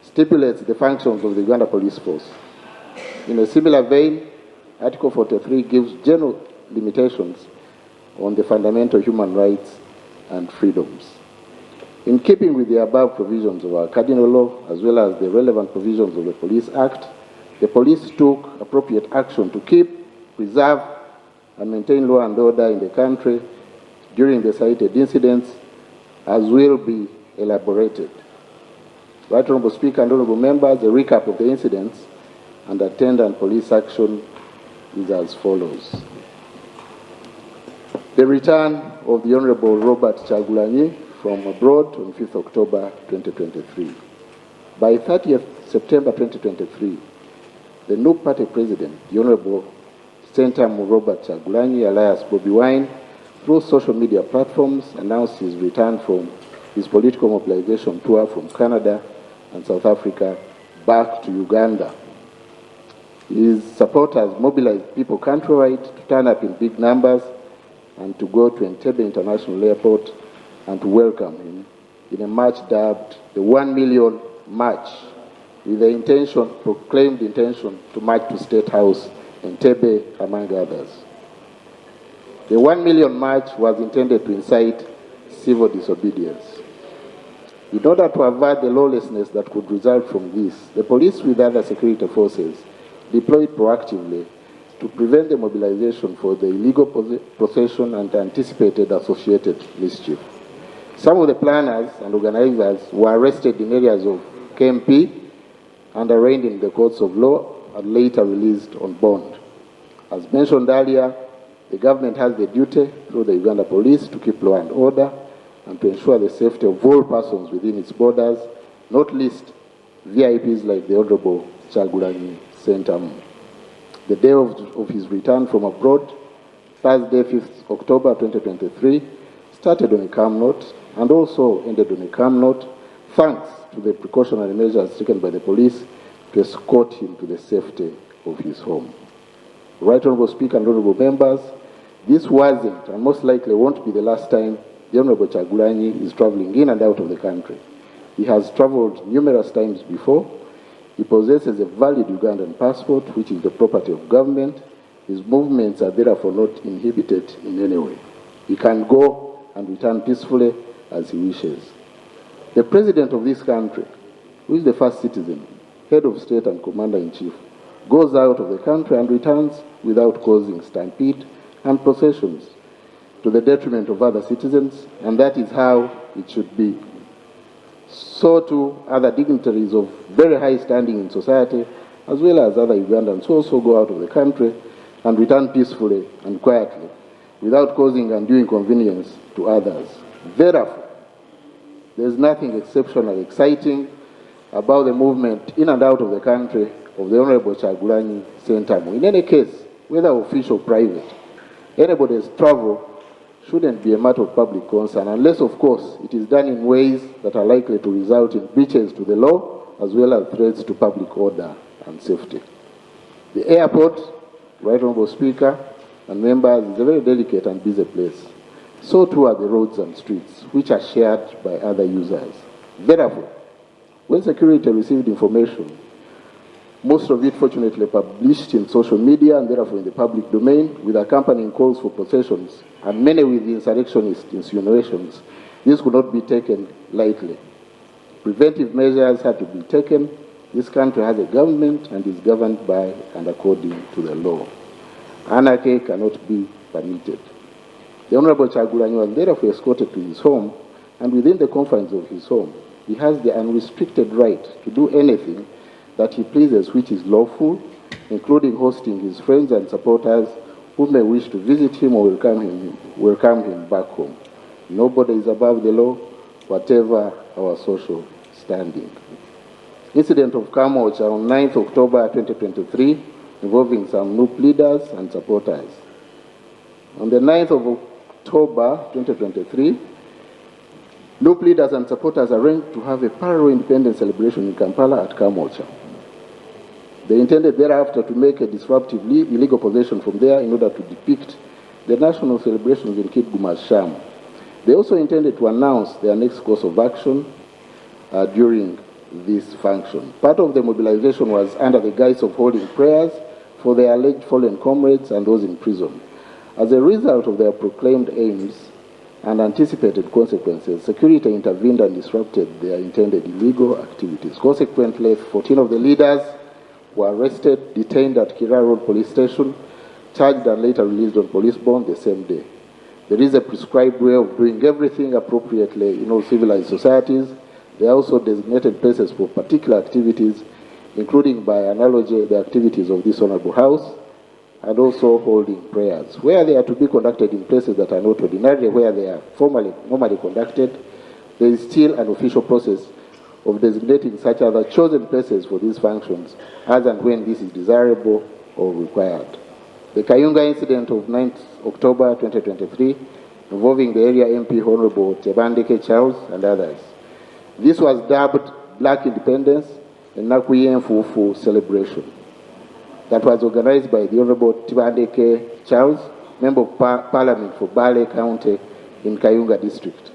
stipulates the functions of the Uganda Police Force. In a similar vein, Article 43 gives general limitations on the fundamental human rights and freedoms. In keeping with the above provisions of our cardinal law, as well as the relevant provisions of the Police Act, the police took appropriate action to keep, preserve, and maintain law and order in the country during the cited incidents, as will be elaborated. Right Honorable Speaker and honorable members, a recap of the incidents and attendant police action is as follows. The return of the Honorable Robert Chagulanyi from abroad on 5th October 2023. By 30th September 2023, the NUP party president, the Honorable Sentamu Robert Chagulanyi alias Bobi Wine, through social media platforms, announced his return from his political mobilization tour from Canada and South Africa back to Uganda. His supporters mobilized people countrywide to turn up in big numbers and to go to Entebbe International Airport and to welcome him in a march dubbed the 1 Million March, with the proclaimed intention to march to State House, Entebbe, among others. The 1 Million March was intended to incite civil disobedience. In order to avert the lawlessness that could result from this, the police with other security forces deployed proactively to prevent the mobilization for the illegal procession and anticipated associated mischief. Some of the planners and organizers were arrested in areas of KMP and arraigned in the courts of law and later released on bond. As mentioned earlier, the government has the duty through the Uganda Police to keep law and order and to ensure the safety of all persons within its borders, not least VIPs like the Honorable Chagulanyi Sentamu. The day of his return from abroad, Thursday, 5th October 2023, started on a calm note and also ended on a calm note, thanks to the precautionary measures taken by the police to escort him to the safety of his home. Right Honorable Speaker and honorable members, this wasn't and most likely won't be the last time the Honorable Chagulanyi is traveling in and out of the country. He has traveled numerous times before. He possesses a valid Ugandan passport, which is the property of government. His movements are therefore not inhibited in any way. He can go and return peacefully as he wishes. The President of this country, who is the first citizen, head of state and commander-in-chief, goes out of the country and returns without causing stampede and processions to the detriment of other citizens, and that is how it should be. So too, other dignitaries of very high standing in society, as well as other Ugandans, also go out of the country and return peacefully and quietly, without causing undue inconvenience to others. Therefore, there is nothing exceptional, exciting about the movement in and out of the country of the Honorable Chagulanyi Sentamu. In any case, whether official or private, anybody's travel shouldn't be a matter of public concern, unless, of course, it is done in ways that are likely to result in breaches to the law, as well as threats to public order and safety. The airport, Right Honourable Speaker and members, is a very delicate and busy place. So too are the roads and streets, which are shared by other users. Therefore, when security received information, most of it fortunately published in social media and therefore in the public domain, with accompanying calls for processions and many with insurrectionist insinuations, this could not be taken lightly. Preventive measures had to be taken. This country has a government and is governed by and according to the law. Anarchy cannot be permitted. The Honorable Chagulanyi was therefore escorted to his home, and within the confines of his home, he has the unrestricted right to do anything that he pleases which is lawful, including hosting his friends and supporters who may wish to visit him or welcome him back home. Nobody is above the law, whatever our social standing. Incident of Kamwokya on 9th October 2023 involving some NUP leaders and supporters. On the 9th of October 2023, NUP leaders and supporters arranged to have a parallel independence celebration in Kampala at Kamwokya. They intended thereafter to make a disruptive illegal possession from there in order to depict the national celebrations in Kidguma as sham. They also intended to announce their next course of action during this function. Part of the mobilization was under the guise of holding prayers for their alleged fallen comrades and those in prison. As a result of their proclaimed aims and anticipated consequences, security intervened and disrupted their intended illegal activities. Consequently, 14 of the leaders were arrested, detained at Kira Road Police Station, charged and later released on police bond the same day. There is a prescribed way of doing everything appropriately in all civilized societies. There are also designated places for particular activities, including by analogy the activities of this Honourable House, and also holding prayers. Where they are to be conducted in places that are not ordinarily where they are normally conducted, there is still an official process of designating such other chosen places for these functions as and when this is desirable or required. The Kayunga incident of 9th October 2023 involving the area MP Honourable Tebandeke Charles and others. This was dubbed Black Independence and Nakuye Mfufu celebration that was organized by the Honourable Tebandeke Charles, Member of Parliament for Bale County in Kayunga District.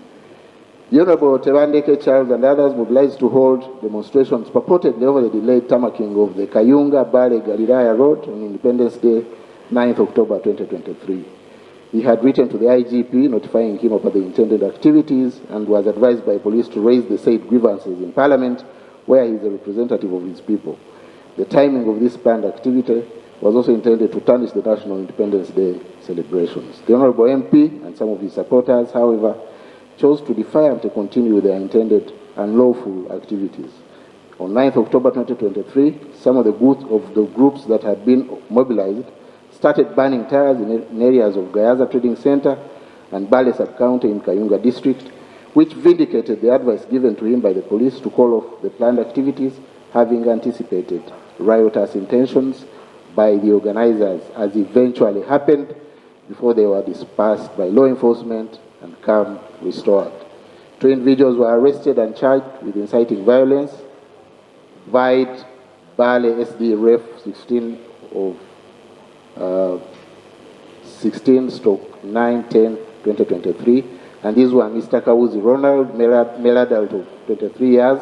The Honourable Tebandeke Charles and others mobilized to hold demonstrations purportedly over the delayed tamaking of the Kayunga-Bale Galilaya Road on Independence Day, 9th October 2023. He had written to the IGP notifying him about the intended activities and was advised by police to raise the said grievances in Parliament, where he is a representative of his people. The timing of this planned activity was also intended to tarnish the National Independence Day celebrations. The Honourable MP and some of his supporters, however, chose to defy and to continue with their intended unlawful activities. On 9th October 2023, some of the groups that had been mobilized started burning tires in areas of Gayaza Trading Center and Bale Sub-County in Kayunga District, which vindicated the advice given to him by the police to call off the planned activities, having anticipated riotous intentions by the organizers, as eventually happened before they were dispersed by law enforcement and calm restored. 2 individuals were arrested and charged with inciting violence, Vide Bale SD Ref 16 of 16/9/10/2023, and these were Mr. Kawuzi Ronald, male adult of 23 years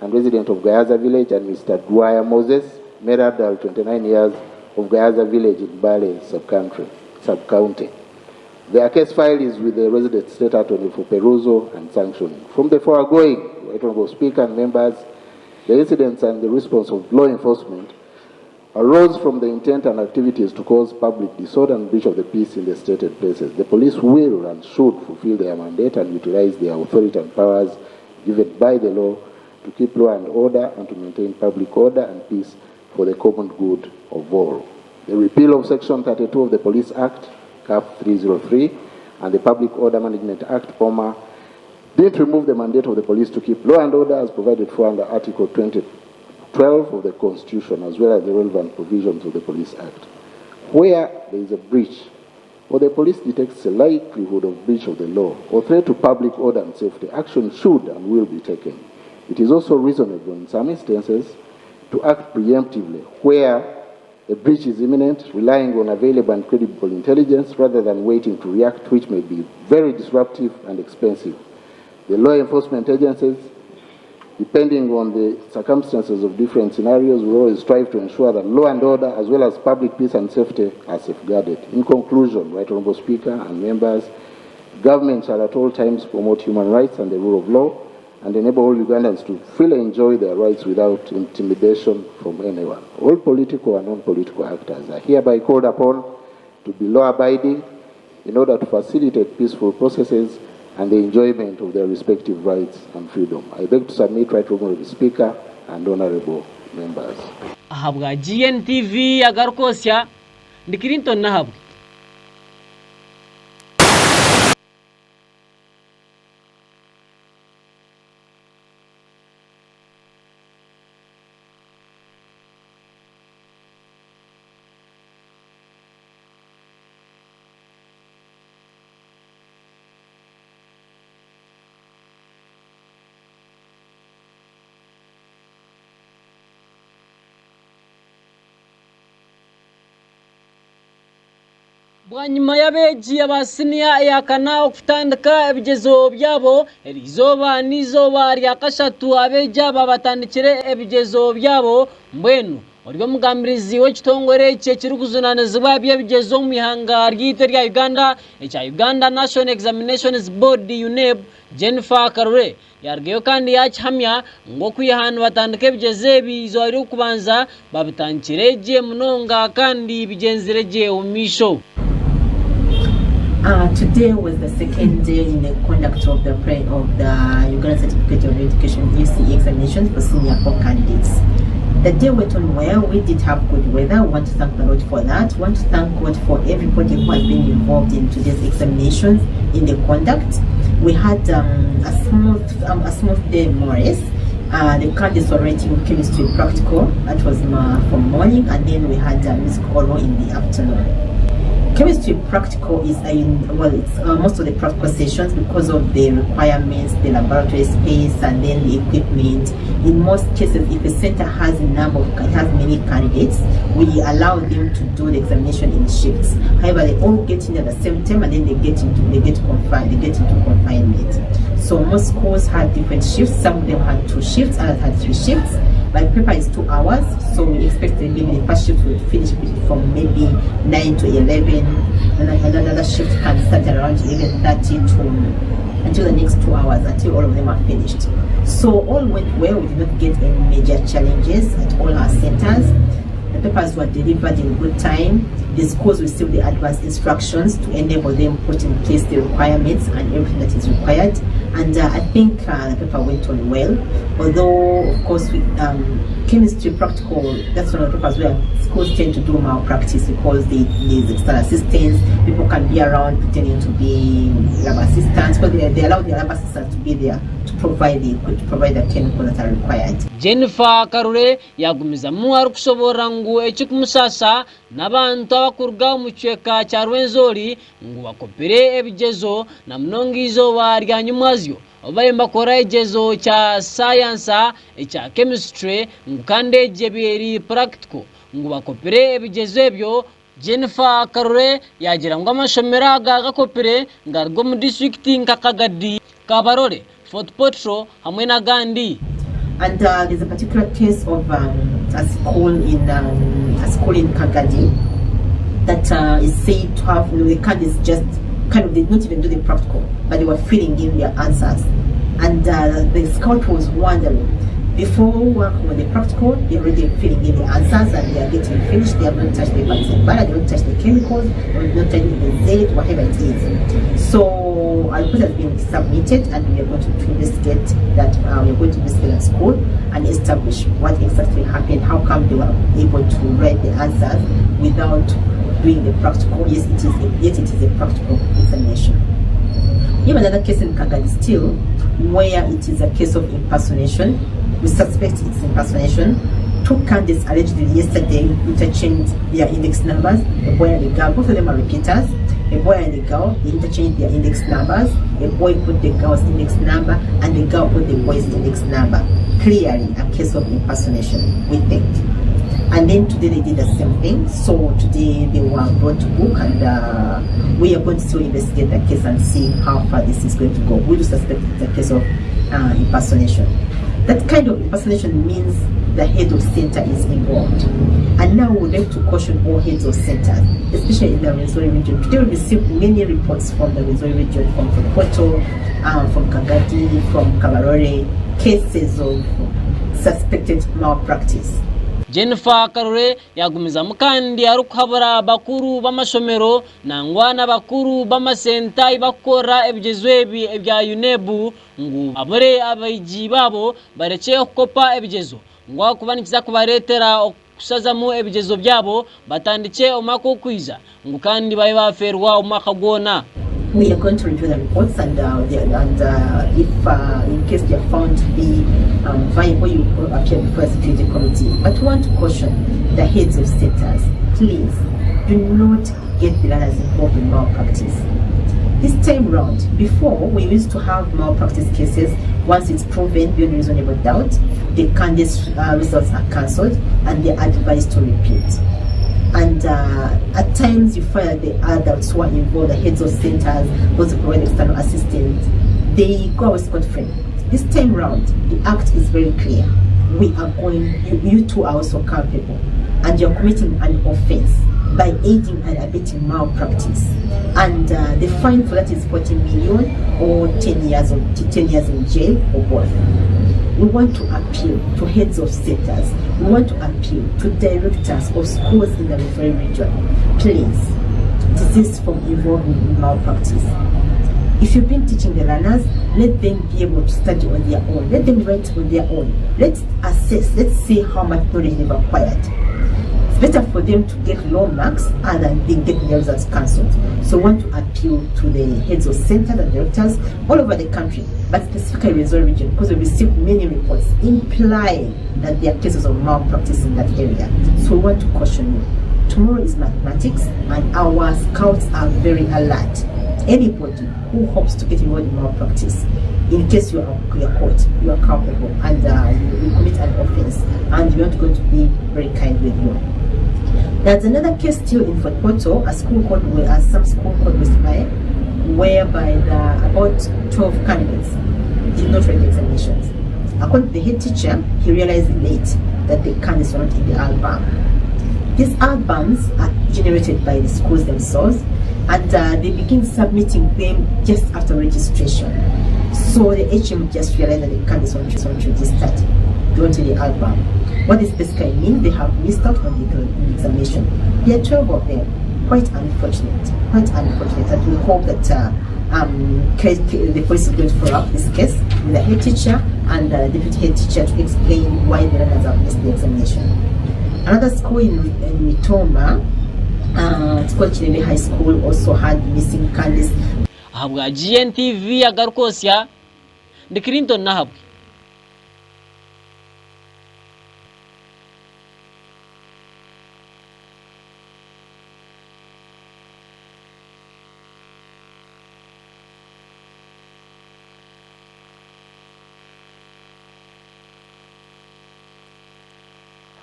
and resident of Gayaza Village, and Mr. Dwyer Moses, male adult 29 years of Gayaza Village in Bale Sub-County. Their case file is with the resident state attorney for perusal and sanctioning. From the foregoing, Honourable Speaker and members, the incidents and the response of law enforcement arose from the intent and activities to cause public disorder and breach of the peace in the stated places. The police will and should fulfill their mandate and utilize their authority and powers given by the law to keep law and order and to maintain public order and peace for the common good of all. The repeal of Section 32 of the Police Act, CAP 303, and the Public Order Management Act, POMA, didn't remove the mandate of the police to keep law and order as provided for under Article 2012 of the Constitution, as well as the relevant provisions of the Police Act. Where there is a breach, or the police detects a likelihood of breach of the law or threat to public order and safety, action should and will be taken. It is also reasonable in some instances, to act preemptively where a breach is imminent, relying on available and credible intelligence rather than waiting to react, which may be very disruptive and expensive. The law enforcement agencies, depending on the circumstances of different scenarios, will always strive to ensure that law and order, as well as public peace and safety, are safeguarded. In conclusion, Right Honourable Speaker and members, government shall at all times promote human rights and the rule of law and enable all Ugandans to freely enjoy their rights without intimidation from anyone. All political and non-political actors are hereby called upon to be law-abiding in order to facilitate peaceful processes and the enjoyment of their respective rights and freedom. I beg to submit, Right Honourable Speaker and honourable members. Ahabwa GNTV agarkosya ndikirinto nahabwa. Bwanyuma y'abeji abasiniya yakana okutandika ebigezo byabo erizoba nizoba lya kashatu abeja babatandikire ebigezo byabo mbwenu oliwo mugambirizi w'ekitongole kye kirukuzunanizibwa by'ebigezo mu ihanga ry'ite lya Uganda ekya Uganda National Examinations Board UNEB Jennifer Karure yargeyo kandi yakihamya ngo kwihana batandika ebigezo ebizo ari okubanza babitandikire munonga kandi bigenzireje omisho. Today was the second day in the conduct of the Uganda Certificate of Education UCE examinations for senior 4 candidates. The day went on well. We did have good weather. We want to thank the Lord for that. We want to thank God for everybody who has been involved in today's examinations in the conduct. We had a smooth day more or less. The candidates were writing chemistry practical. That was from morning, and then we had music oral in the afternoon. Chemistry practical is most of the practical sessions because of the requirements, the laboratory space, and then the equipment. In most cases, if a center has many candidates, we allow them to do the examination in shifts. However, they all get in at the same time, and then they get into confinement. So most schools had different shifts. Some of them had 2 shifts, others had 3 shifts. My paper is 2 hours, so we expect maybe the first shift will finish from maybe 9 to 11, and another shift can start around 11:30 until the next 2 hours, until all of them are finished. So all went well. We did not get any major challenges at all our centers. The papers were delivered in good time. The schools received the advanced instructions to enable them put in place the requirements and everything that is required. And I think the paper went on well. Although, of course, with chemistry practical, that's one of the papers where schools tend to do malpractice because there's external assistants. People can be around pretending to be lab assistants, but they allow the lab assistants to be there to provide the chemicals that are required. Jennifer Karure yagumiza muharu kusobora ngu ekikumusasa n'abantu abakurga mu kicweka kya Rwenzori ngu bakopere ebigezo na mnongizo barya nyumwazyo obayemba kora ebigezo kya science ekya chemistry ngu kande jebiri practical ngu bakopere ebigezo ebyo. Jennifer Karure yagira ngo amashomera gakopere ngargo mu district nkakagadi Kabarore Fort Potro hamwe na Gandi. And there's a particular case of a school in Kagadi that is said to have, the candidates just they didn't even do the practical, but they were filling in their answers. And the scout was wondering, before working on the practical, they're already filling in the answers and they are getting finished. They have not touched the vaccine, they don't touch the chemicals, they have not touched the Z, whatever it is. So our report has been submitted, and we are going to investigate that. We are going to investigate that school and establish what exactly happened. How come they were able to write the answers without doing the practical? Yes, it is a practical examination. We have another case in Kagadi still, where it is a case of impersonation. We suspect it's impersonation. 2 candidates allegedly yesterday interchanged their index numbers, the boy and the girl. Both of them are repeaters. A boy and a girl, they interchange their index numbers. A boy put the girl's index number and the girl put the boy's index number. Clearly a case of impersonation, we think. And then today they did the same thing. So today they were brought to book, and we are going to still investigate the case and see how far this is going to go. We do suspect it's a case of impersonation. That kind of impersonation means the head of center is involved. And now we would like to caution all heads of centers, especially in the Rwenzori region. Today we received many reports from the Rwenzori region, from Poto, from Kagadi, from Kabarore, cases of suspected malpractice. Jennifer Karure yagumiza mukandi arukhabura bakuru b'amashomero nangwa n'abakuru b'amasenta ibakora ebigezwebi ebya UNEB ngo abore abayiji babo bareke kukopa ebigezo ngo kubanikiza kubaretera kusazamu ebigezo byabo batandike umako kwiza ngo kandi baye baferwa umaka gwona. We are going to review the reports, and if in case they are found to be viable, you will appear before a security committee. But we want to caution the heads of sectors, please do not get the learners involved in malpractice. This time round, before we used to have malpractice cases. Once it's proven beyond reasonable doubt, the candidates' results are cancelled and they are advised to repeat. And at times you find the adults who are involved, the heads of centers, those who provide external assistance, they go away scot-free. This time round, the act is very clear. We are going, you two are also culpable, and you're committing an offense by aiding and abetting malpractice. And the fine for that is 40 million or 10 years in jail or both. We want to appeal to heads of sectors. We want to appeal to directors of schools in the Rwenzori region. Please, desist from involving in malpractice. If you've been teaching the learners, let them be able to study on their own. Let them write on their own. Let's assess, let's see how much knowledge they've acquired. It's better for them to get low marks other than getting their results cancelled. So we want to appeal to the heads of centers and directors all over the country, but specifically in the Rwenzori region, because we received many reports implying that there are cases of malpractice in that area. So we want to caution you. Tomorrow is mathematics, and our scouts are very alert. Anybody who hopes to get involved in malpractice, in case you are caught, you are culpable, and you commit an offense, and you're not going to be very kind with you. There's another case still in Fort Poto, some school called Westmire, whereby about 12 candidates did not write the examinations. According to the head teacher, he realized late that the candidates were not in the album. These albums are generated by the schools themselves, and they begin submitting them just after registration. So the HM just realized that the candidates weren't registered. They weren't in the album. What this basically means, they have missed out on the examination. There are 12 of them. Quite unfortunate. And we hope that the police is going to follow up this case with the head teacher and the deputy head teacher to explain why the learners have missed the examination. Another school in Mitoma, it's called Chileme High School, also had missing candidates. Ahabwa GNTV agarukosya ndi Clinton nahabwe.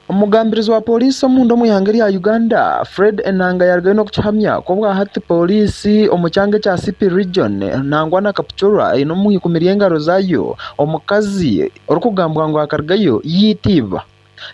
Omugambirizi wa polisi omundo omwihanga lya Uganda Fred Enanga yaragayo n'okukihamya ko bwahati polisi omu kyange kya CP region nangwa na Kapchorwa ino muhikumirye engaro zayo omukazi orukugambwa ngo akaragayo yitiba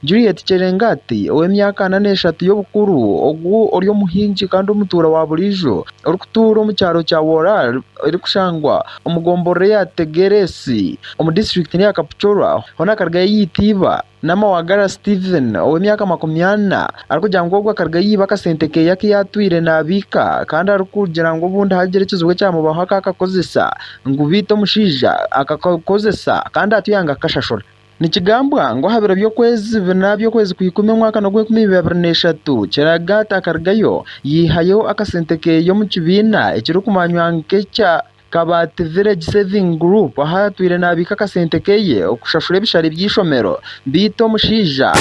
Juliet Cherengati ow'emyaka 43 y'obukuru ogwo ori omuhingi kandi omutura wa bulijo orukutura omu kyaro kya Woral eri kushangwa omugombore ya Tegeresi omu district ya Kapchorwa hona akaragayo yitiba Namawagara Stephen ow'emyaka 40 arikujangwa ogwo akaragayo yiba akasente ke yake yatwire nabika kandi arikugira ngo obundi hagire ekizwe kyamubaho akakozesa ngubita omushija akakozesa kandi atuyanga akashashora. Nikigambwa ngo habira byokwezi binabyo kwezi kwikumi mwaka no 2023 Cheragata akaragayo yihayo akasente ke yo mu kibina ekiri kumanywa nkecha Kabati Village Saving Group ahatwire nabika akasente keye okushashura ebishari byishomero bito mushija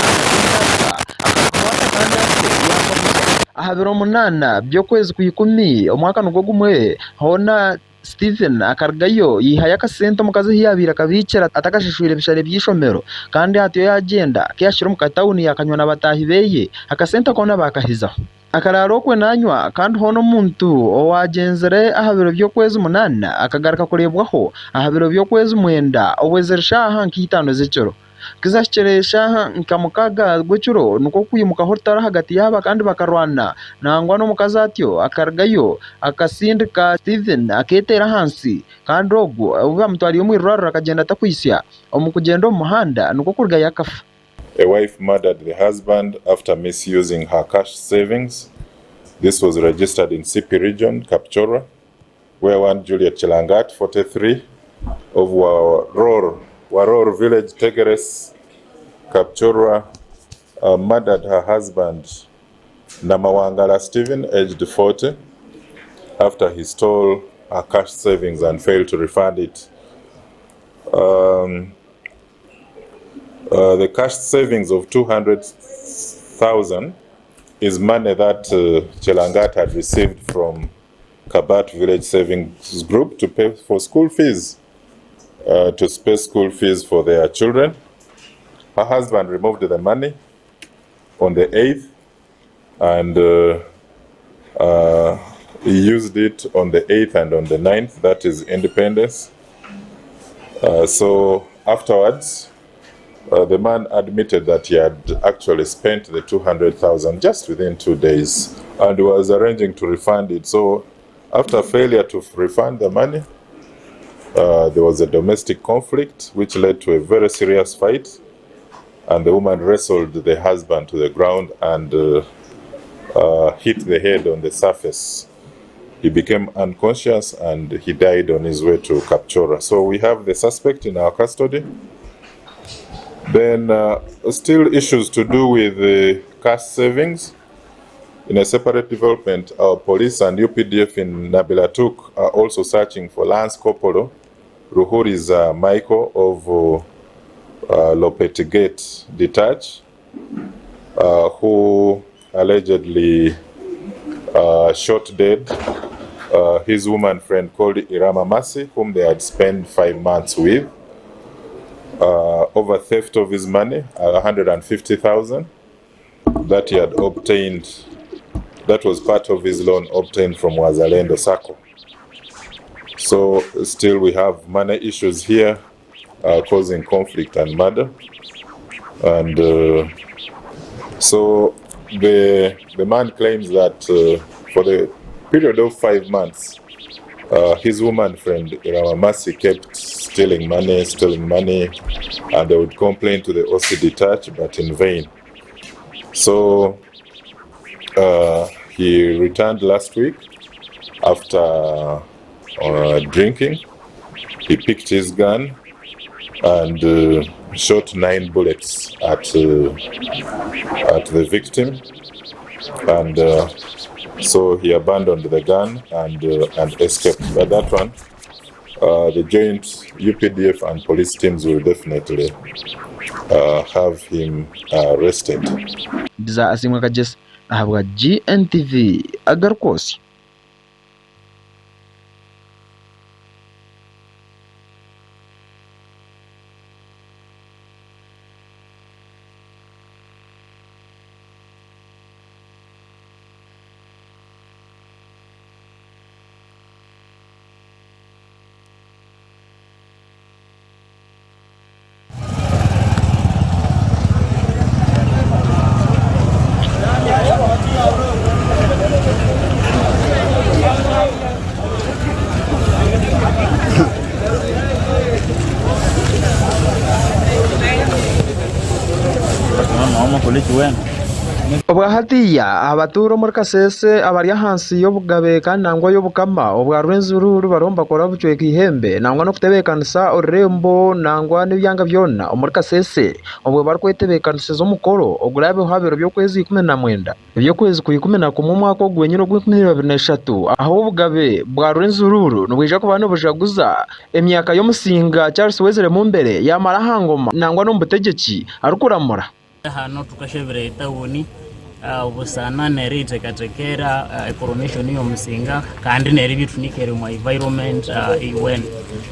habiro munana byo kwezi kwikumi omwaka nugo gumwe hona Stephen akargayo yihaya akasente mukazi hiyabira kabicera atakashishwire bishare byishomero kandi hatiyo yagenda kiyashira mu katawuni yakanywa nabatahibeye akasente kona bakahiza akararo kwe nanywa kandi hono muntu owagenzere ahabiro byo kwezi munana akagaruka kurebwaho ahabiro byo kwezi mwenda obwezershaha nkitano zecero kizashyeresha nkamukaga gwecuro nuko kwimuka hortara hagati yaba kandi bakarwana nangwa no mukazatyo akargayo akasindika Steven aketera hansi kandi ogwo ubamutwariye mu irwara akagenda atakwisya omukugenda mu muhanda nuko kurga yakafa. A wife murdered the husband after misusing her cash savings. This was registered in Sipi region, Kapchorwa, where one Juliet Chelangat, 43, of Waror village, Tegeres, Kapchorwa, murdered her husband, Namawangala Stephen, aged 40, after he stole her cash savings and failed to refund it. The cash savings of 200,000 is money that Chelangat had received from Kabat Village Savings Group to pay for school fees, to pay school fees for their children. Her husband removed the money on the 8th and he used it on the 8th and on the 9th, that is Independence. So afterwards, the man admitted that he had actually spent the 200,000 just within 2 days and was arranging to refund it. So after failure to refund the money, there was a domestic conflict which led to a very serious fight, and the woman wrestled the husband to the ground and hit the head on the surface. He became unconscious and he died on his way to Kapchorwa. So we have the suspect in our custody. Then still issues to do with the cash savings. In a separate development, our police and UPDF in Nabilatuk are also searching for Lance Kopolo, Ruhuri's Michael of Lopetigate Detach, who allegedly shot dead his woman friend called Irama Masi, whom they had spent 5 months with, over theft of his money, 150,000 that he had obtained. That was part of his loan obtained from Wazalendo Sacco. So still we have money issues here causing conflict and murder. And so the man claims that for the period of 5 months, his woman friend Iramamasi kept stealing money, and they would complain to the OC Detach, but in vain. So he returned last week after drinking. He picked his gun and shot 9 bullets at the victim, and so he abandoned the gun and escaped. But that one, the joint UPDF and police teams will definitely have him arrested. Biza asimwa kajes ahabwa GNTV agarkosi. Obwa hatiya abaturo muri Kasese abari hansi y'obugabe kandi nangwa y'obukama obwa rwenzururu baromba kora bucwe kihembe nangwa no kutebekanisa orembo nangwa n'ibyanga byona muri Kasese obwo barkwetebekanisa zo mukoro ogurabe habero byo kwezi 19 ibyo kwezi kuyikumena ku mwaka ogwenyiro gw'2023 aho obugabe bwa rwenzururu nubwija ko bano bujaguza emyaka yo musinga Charles Wezere mu mbere yamara hangoma nangwa no mbutegeki arukuramura hano tukashebere tawuni busana neri tekatekera coronation yo musinga kandi neri bitunikere mu environment iwen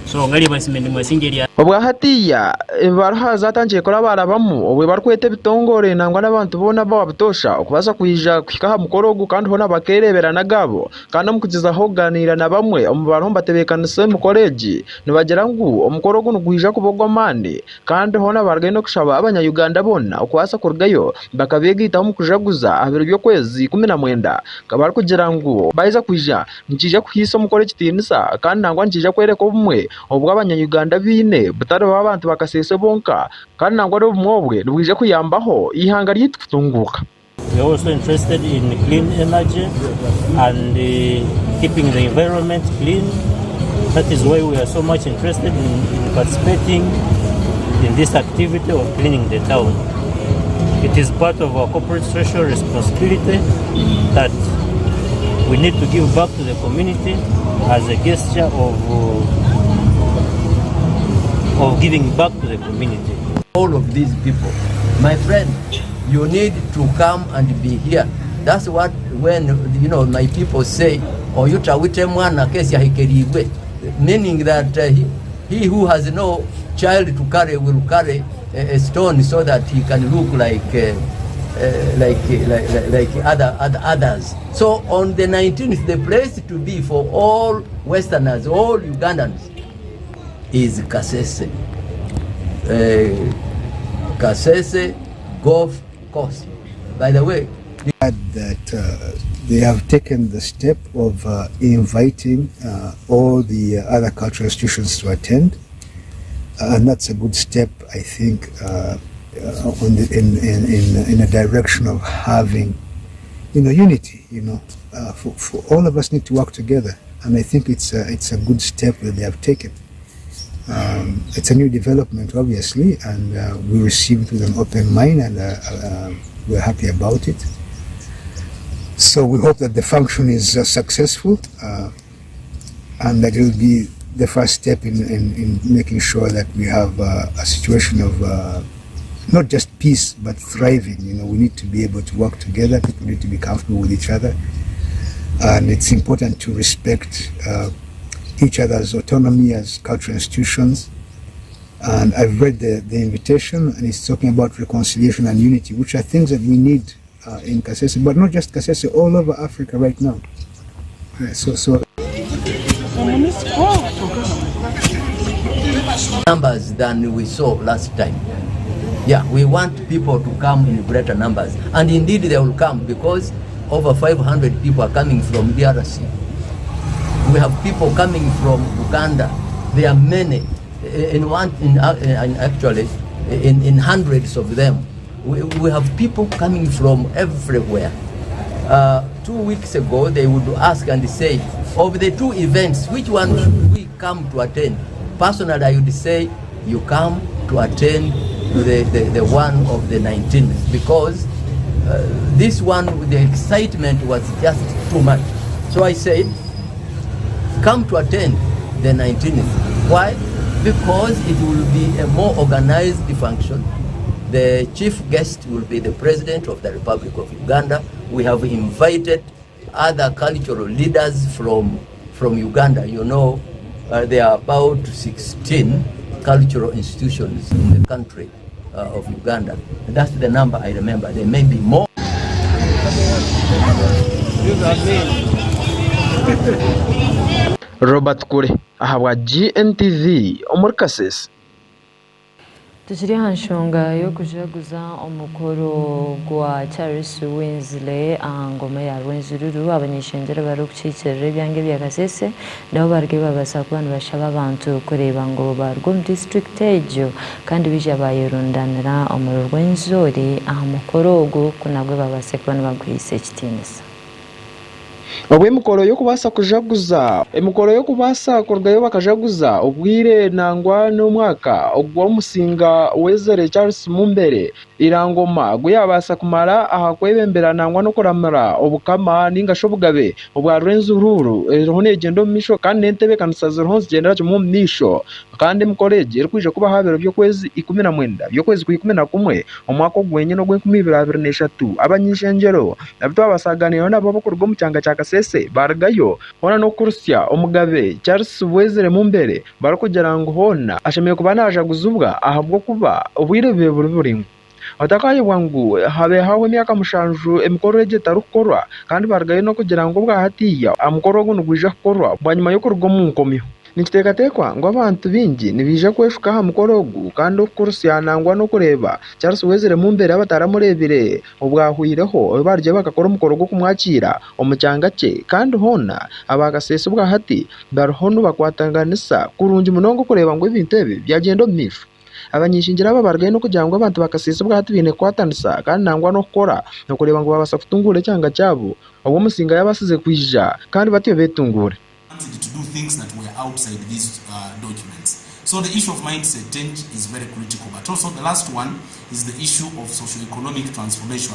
so ngali basimende mwasingeria obwa hatiya barahaza atangiye kora barabamu obwe barkwete bitongore nangwa n'abantu bona babutosha okubaza kuyija kwikaha mukorogo kandi hona bakerebera nagabo kandi mukugiza hoganira na bamwe mu bantu batebekanise mu college nibagera ngo omukorogo nugwija kubogwa mande kandi hona baragenda kushaba abanya-Uganda bona okubaza kurgayo bakabegita mu kujaguza abiro byo kwezi 19 kabari kugira ngo baiza kwija nkije kuhisa mukore kitinisa kandi nangwa nkije kwereka obumwe obwo abanya-Uganda bine butari abantu bakasese bonka kandi nangwa ari umwobwe nubwije kuyambaho ihanga ryitfunguka. We are also interested in clean energy and keeping the environment clean. That is why we are so much interested in participating in this activity of cleaning the town. It is part of our corporate social responsibility that we need to give back to the community as a gesture of giving back to the community. All of these people, my friend, you need to come and be here. That's what when my people say, "Oh, you tawite mwana kesi ahikeriwe," meaning that he who has no child to carry will carry a stone so that he can look like others. So on the 19th, the place to be for all Westerners, all Ugandans, is Kasese. Kasese Golf Course. By the way, that they have taken the step of inviting all the other cultural institutions to attend, and that's a good step, I think, in a direction of having, unity. For all of us need to work together, and I think it's a good step that they have taken. It's a new development, obviously, and we received it with an open mind, and we're happy about it. So we hope that the function is successful, and that it will be the first step in making sure that we have a situation of not just peace but thriving. We need to be able to work together. People need to be comfortable with each other, and it's important to respect each other's autonomy as cultural institutions. And I've read the invitation, and it's talking about reconciliation and unity, which are things that we need in Kasese, but not just Kasese, all over Africa right now. Numbers than we saw last time. Yeah, we want people to come in greater numbers, and indeed they will come, because over 500 people are coming from DRC. We have people coming from Uganda. There are many, actually in hundreds of them. We have people coming from everywhere. 2 weeks ago, they would ask and say, of the two events, which one should we come to attend? Personally, I would say you come to attend the one of the 19th, because this one, the excitement was just too much. So I said, come to attend the 19th. Why? Because it will be a more organized function. The chief guest will be the President of the Republic of Uganda. We have invited other cultural leaders from Uganda. There are about 16 cultural institutions in the country of Uganda. That's the number I remember. There may be more. Robert Kure ahabwa GNTV omuri Kasese. Tukiri hanshonga yo kujaguza omukoro gwa Charles Winsley ngoma ya Rwenzururu abanyeshengera bari kucikirira byange bya Kasese nabo barge babasa kubana bashaba abantu kureba ngo barwo district ejo kandi bije bayirundanira omuro Rwenzori aha mukoro go kunagwe babase kubana bagwise kitinisa. obw'emikoro y'okubaasa kujaguza emikoro y'okubaasa kurugayo bakajaguza obwire nangwa n'omwaka ogw'omusinga wezere Charles Mumbere irangoma gwe yabaasa kumara aha kwebembera nangwa n'okuramura obukama ningashi obugabe obwa Rwenzururu eriho negenda omu misho kandi n'entebe kanisa ziriho zigendera kimwe omu misho kandi emikoro egi erikwija kuba habiro by'okwezi 19 by'okwezi kwa 11 omwaka ogwenye n'ogw'2023 abanyishenjero abitwabasaganireho nabo bokuruga omu kyanga kya Kasese barugayo hona n'okurusya omugabe Charles Wezere Mumbere barikugira ngu hona ashemereire kuba najaguzibwa ahabwo kuba obwire bwe buri buringo atakayibwa ngu habehaho emyaka 7 emikoro egi etarukukorwa kandi barugayo n'okugira ngu bwahatiya amukoro ogu nigwija kukorwa bwanyuma y'okuruga omu nkomyo nikiteekateekwa ngu abantu bingi nibija kweshuka aha mukoro ogu kandi okukurusya nangwa n'okureeba Charles Wezere Mumbere abataramurebire obwahwireho barugye bakakora omukoro gw'okumwakira omu kyanga kye kandi hona abakasese bwahati bariho nibakwatanganisa kurungi munonga okureeba ngu ebintu ebi byagenda omu maisho abanyishingira aba barugayo n'okugira ngu abantu bakasese bwahati baine kukwatanisa kandi nangwa n'okukora okureeba ngu babaasa kutunguura ekyanga kyabo obw'omusinga yabasize kwija kandi batyo betungure to do things that were outside these documents. So the issue of mindset change is very critical. But also the last one is the issue of socio-economic transformation.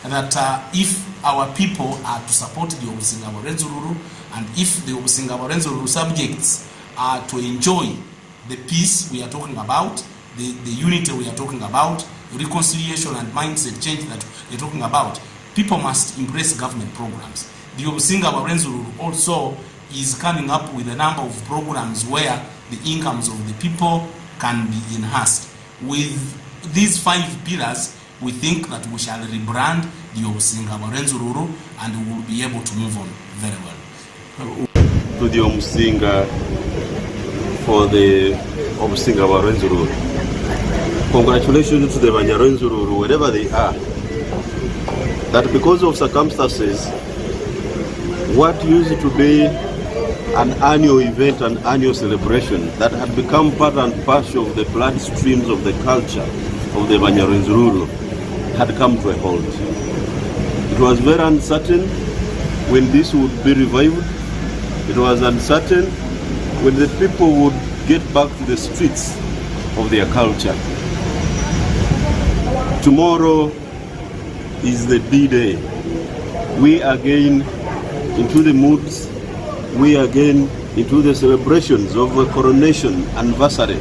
That if our people are to support the Obusingabo Rwenzururu, and if the Obusingabo Rwenzururu subjects are to enjoy the peace we are talking about, the unity we are talking about, reconciliation and mindset change that we are talking about, people must embrace government programs. The Obusingabo Rwenzururu also is coming up with a number of programs where the incomes of the people can be enhanced. With these 5 pillars, we think that we shall rebrand the Obusingabo Rwenzururu and we will be able to move on very well. To the Omusinga for the Obusingabo Rwenzururu. Congratulations to the Banyarwenzururu, wherever they are, that because of circumstances, what used to be an annual event, an annual celebration that had become part and parcel of the bloodstreams of the culture of the Banyarwenzururu had come to a halt. It was very uncertain when this would be revived. It was uncertain when the people would get back to the streets of their culture. Tomorrow is the D-Day. We again into the moods, we again into the celebrations of the coronation anniversary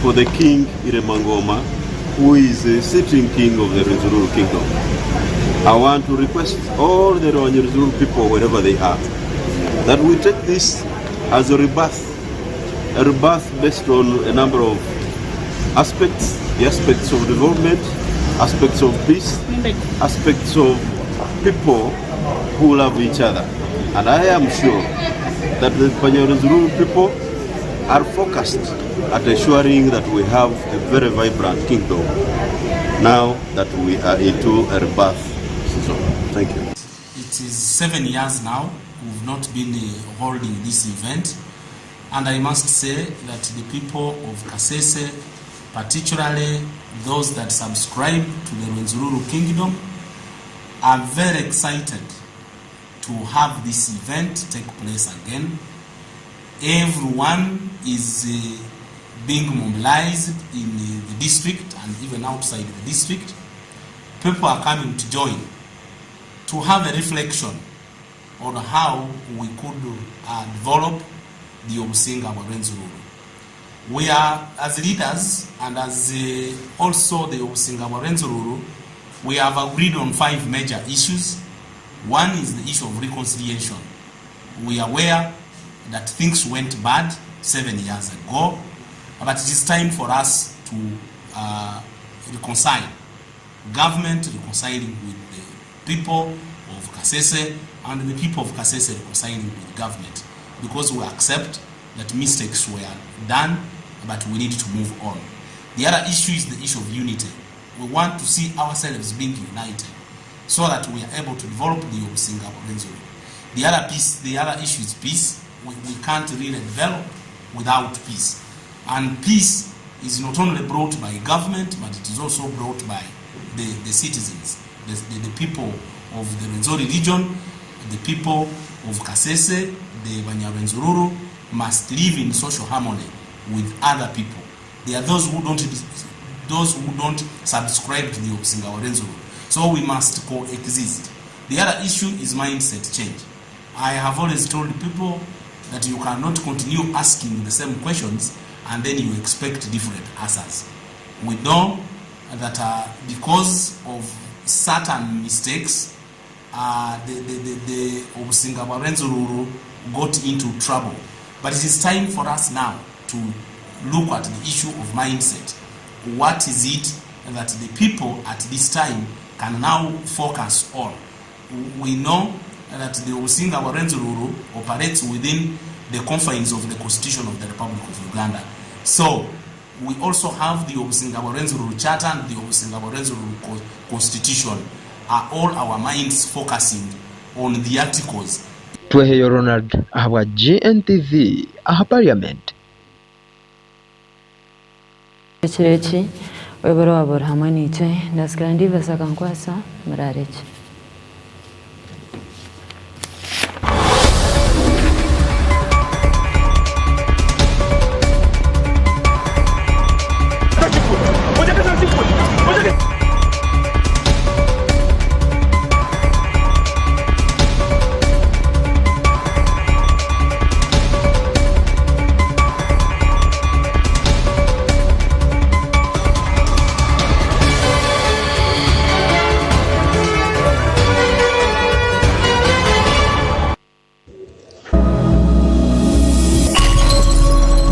for the King Iremangoma, who is the sitting king of the Rwenzururu Kingdom. I want to request all the Rwenzururu people, wherever they are, that we take this as a rebirth based on a number of aspects, the aspects of development, aspects of peace, aspects of people who love each other. And I am sure that the Banyarwenzururu people are focused at ensuring that we have a very vibrant kingdom now that we are into a rebirth season. Thank you. It is 7 years now we've not been holding this event, and I must say that the people of Kasese, particularly those that subscribe to the Rwenzururu Kingdom, are very excited to have this event take place again. Everyone is being mobilized in the district and even outside the district. People are coming to join to have a reflection on how we could develop the Obusingabo Rwenzururu. We are, as leaders and as also the Obusingabo Rwenzururu, we have agreed on 5 major issues. One is the issue of reconciliation. We are aware that things went bad 7 years ago, but it is time for us to reconcile. Government reconciling with the people of Kasese and the people of Kasese reconciling with government, because we accept that mistakes were done, but we need to move on. The other issue is the issue of unity. We want to see ourselves being united so that we are able to develop the Obusingabo Rwenzururu. The other issue is peace. We can't really develop without peace. And peace is not only brought by government, but it is also brought by the citizens, the people of the Rwenzori region, the people of Kasese, the Banyarwenzururu, must live in social harmony with other people. There are those who don't subscribe to the Obusingawarenzururu. So we must coexist. The other issue is mindset change. I have always told people that you cannot continue asking the same questions and then you expect different answers. We know that because of certain mistakes, the Obusingawarenzururu got into trouble. But it is time for us now to look at the issue of mindset. What is it that the people at this time can now focus on? We know that the Obusingawarenzururu operates within the confines of the Constitution of the Republic of Uganda. So we also have the Obusingawarenzururu Charter and the Obusingawarenzururu Constitution. Are all our minds focusing on the articles? Tweheyo Ronald ahabwa GNTV aha Parliament. Kireki weboro wabora hamwe nitwe ndasikira ndivasa kankwasa murareki.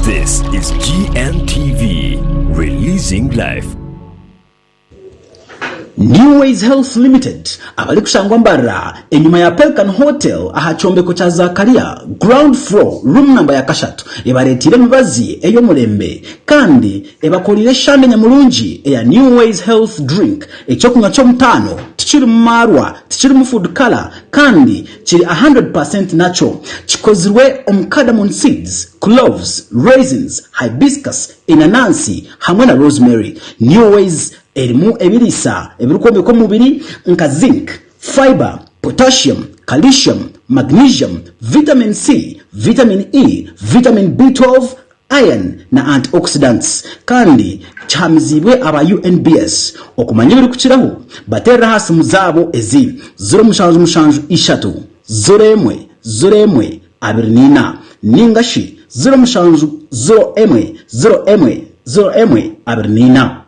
This is GNTV, releasing life. New Ways Health Limited abali kushangwa mbara enyuma ya Pelican Hotel aha chombeko cha Zakaria ground floor room number ya kashatu ebaretire mubazi eyo mulembe kandi ebakolire shande nyamulungi eya New Ways Health drink ekyokunywa kyo mutano tichiri marwa tichiri mu food color kandi kiri 100% natural chikozirwe cardamom seeds, cloves, raisins, hibiscus, inanasi hamwe na rosemary. New Ways erimu ebirisa ebirukombe mubiri nka zinc, fiber, potassium, calcium, magnesium, vitamin C, vitamin E, vitamin B12, iron na antioxidants kandi chamizibwe aba UNBS okumanya biri kukiraho batera hasi muzabo ezi 0 abirnina ningashi 0 abirnina.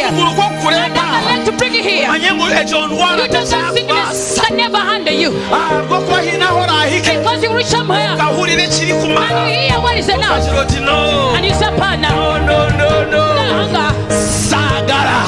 If you can to bring it here. You don't sickness can never handle you. Because you reach somewhere and you hear what is enough. And you say, partner, no. Sagara.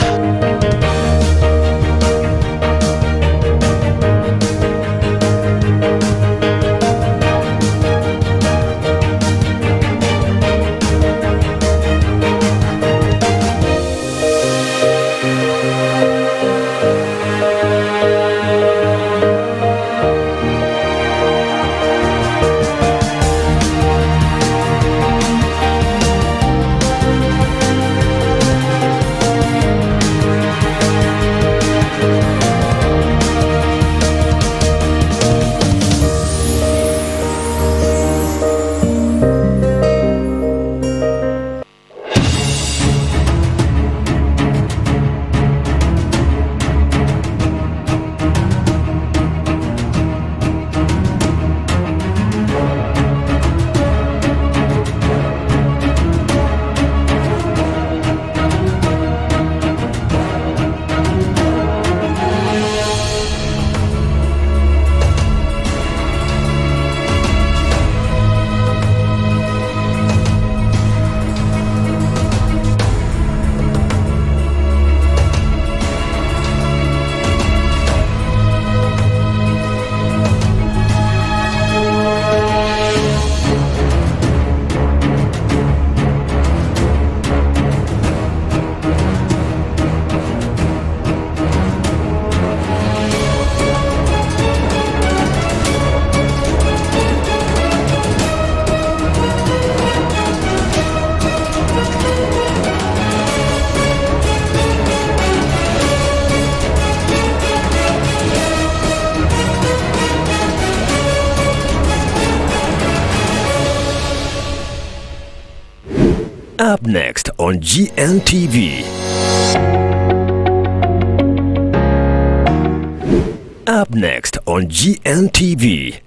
Up next on GNTV. Up next on GNTV.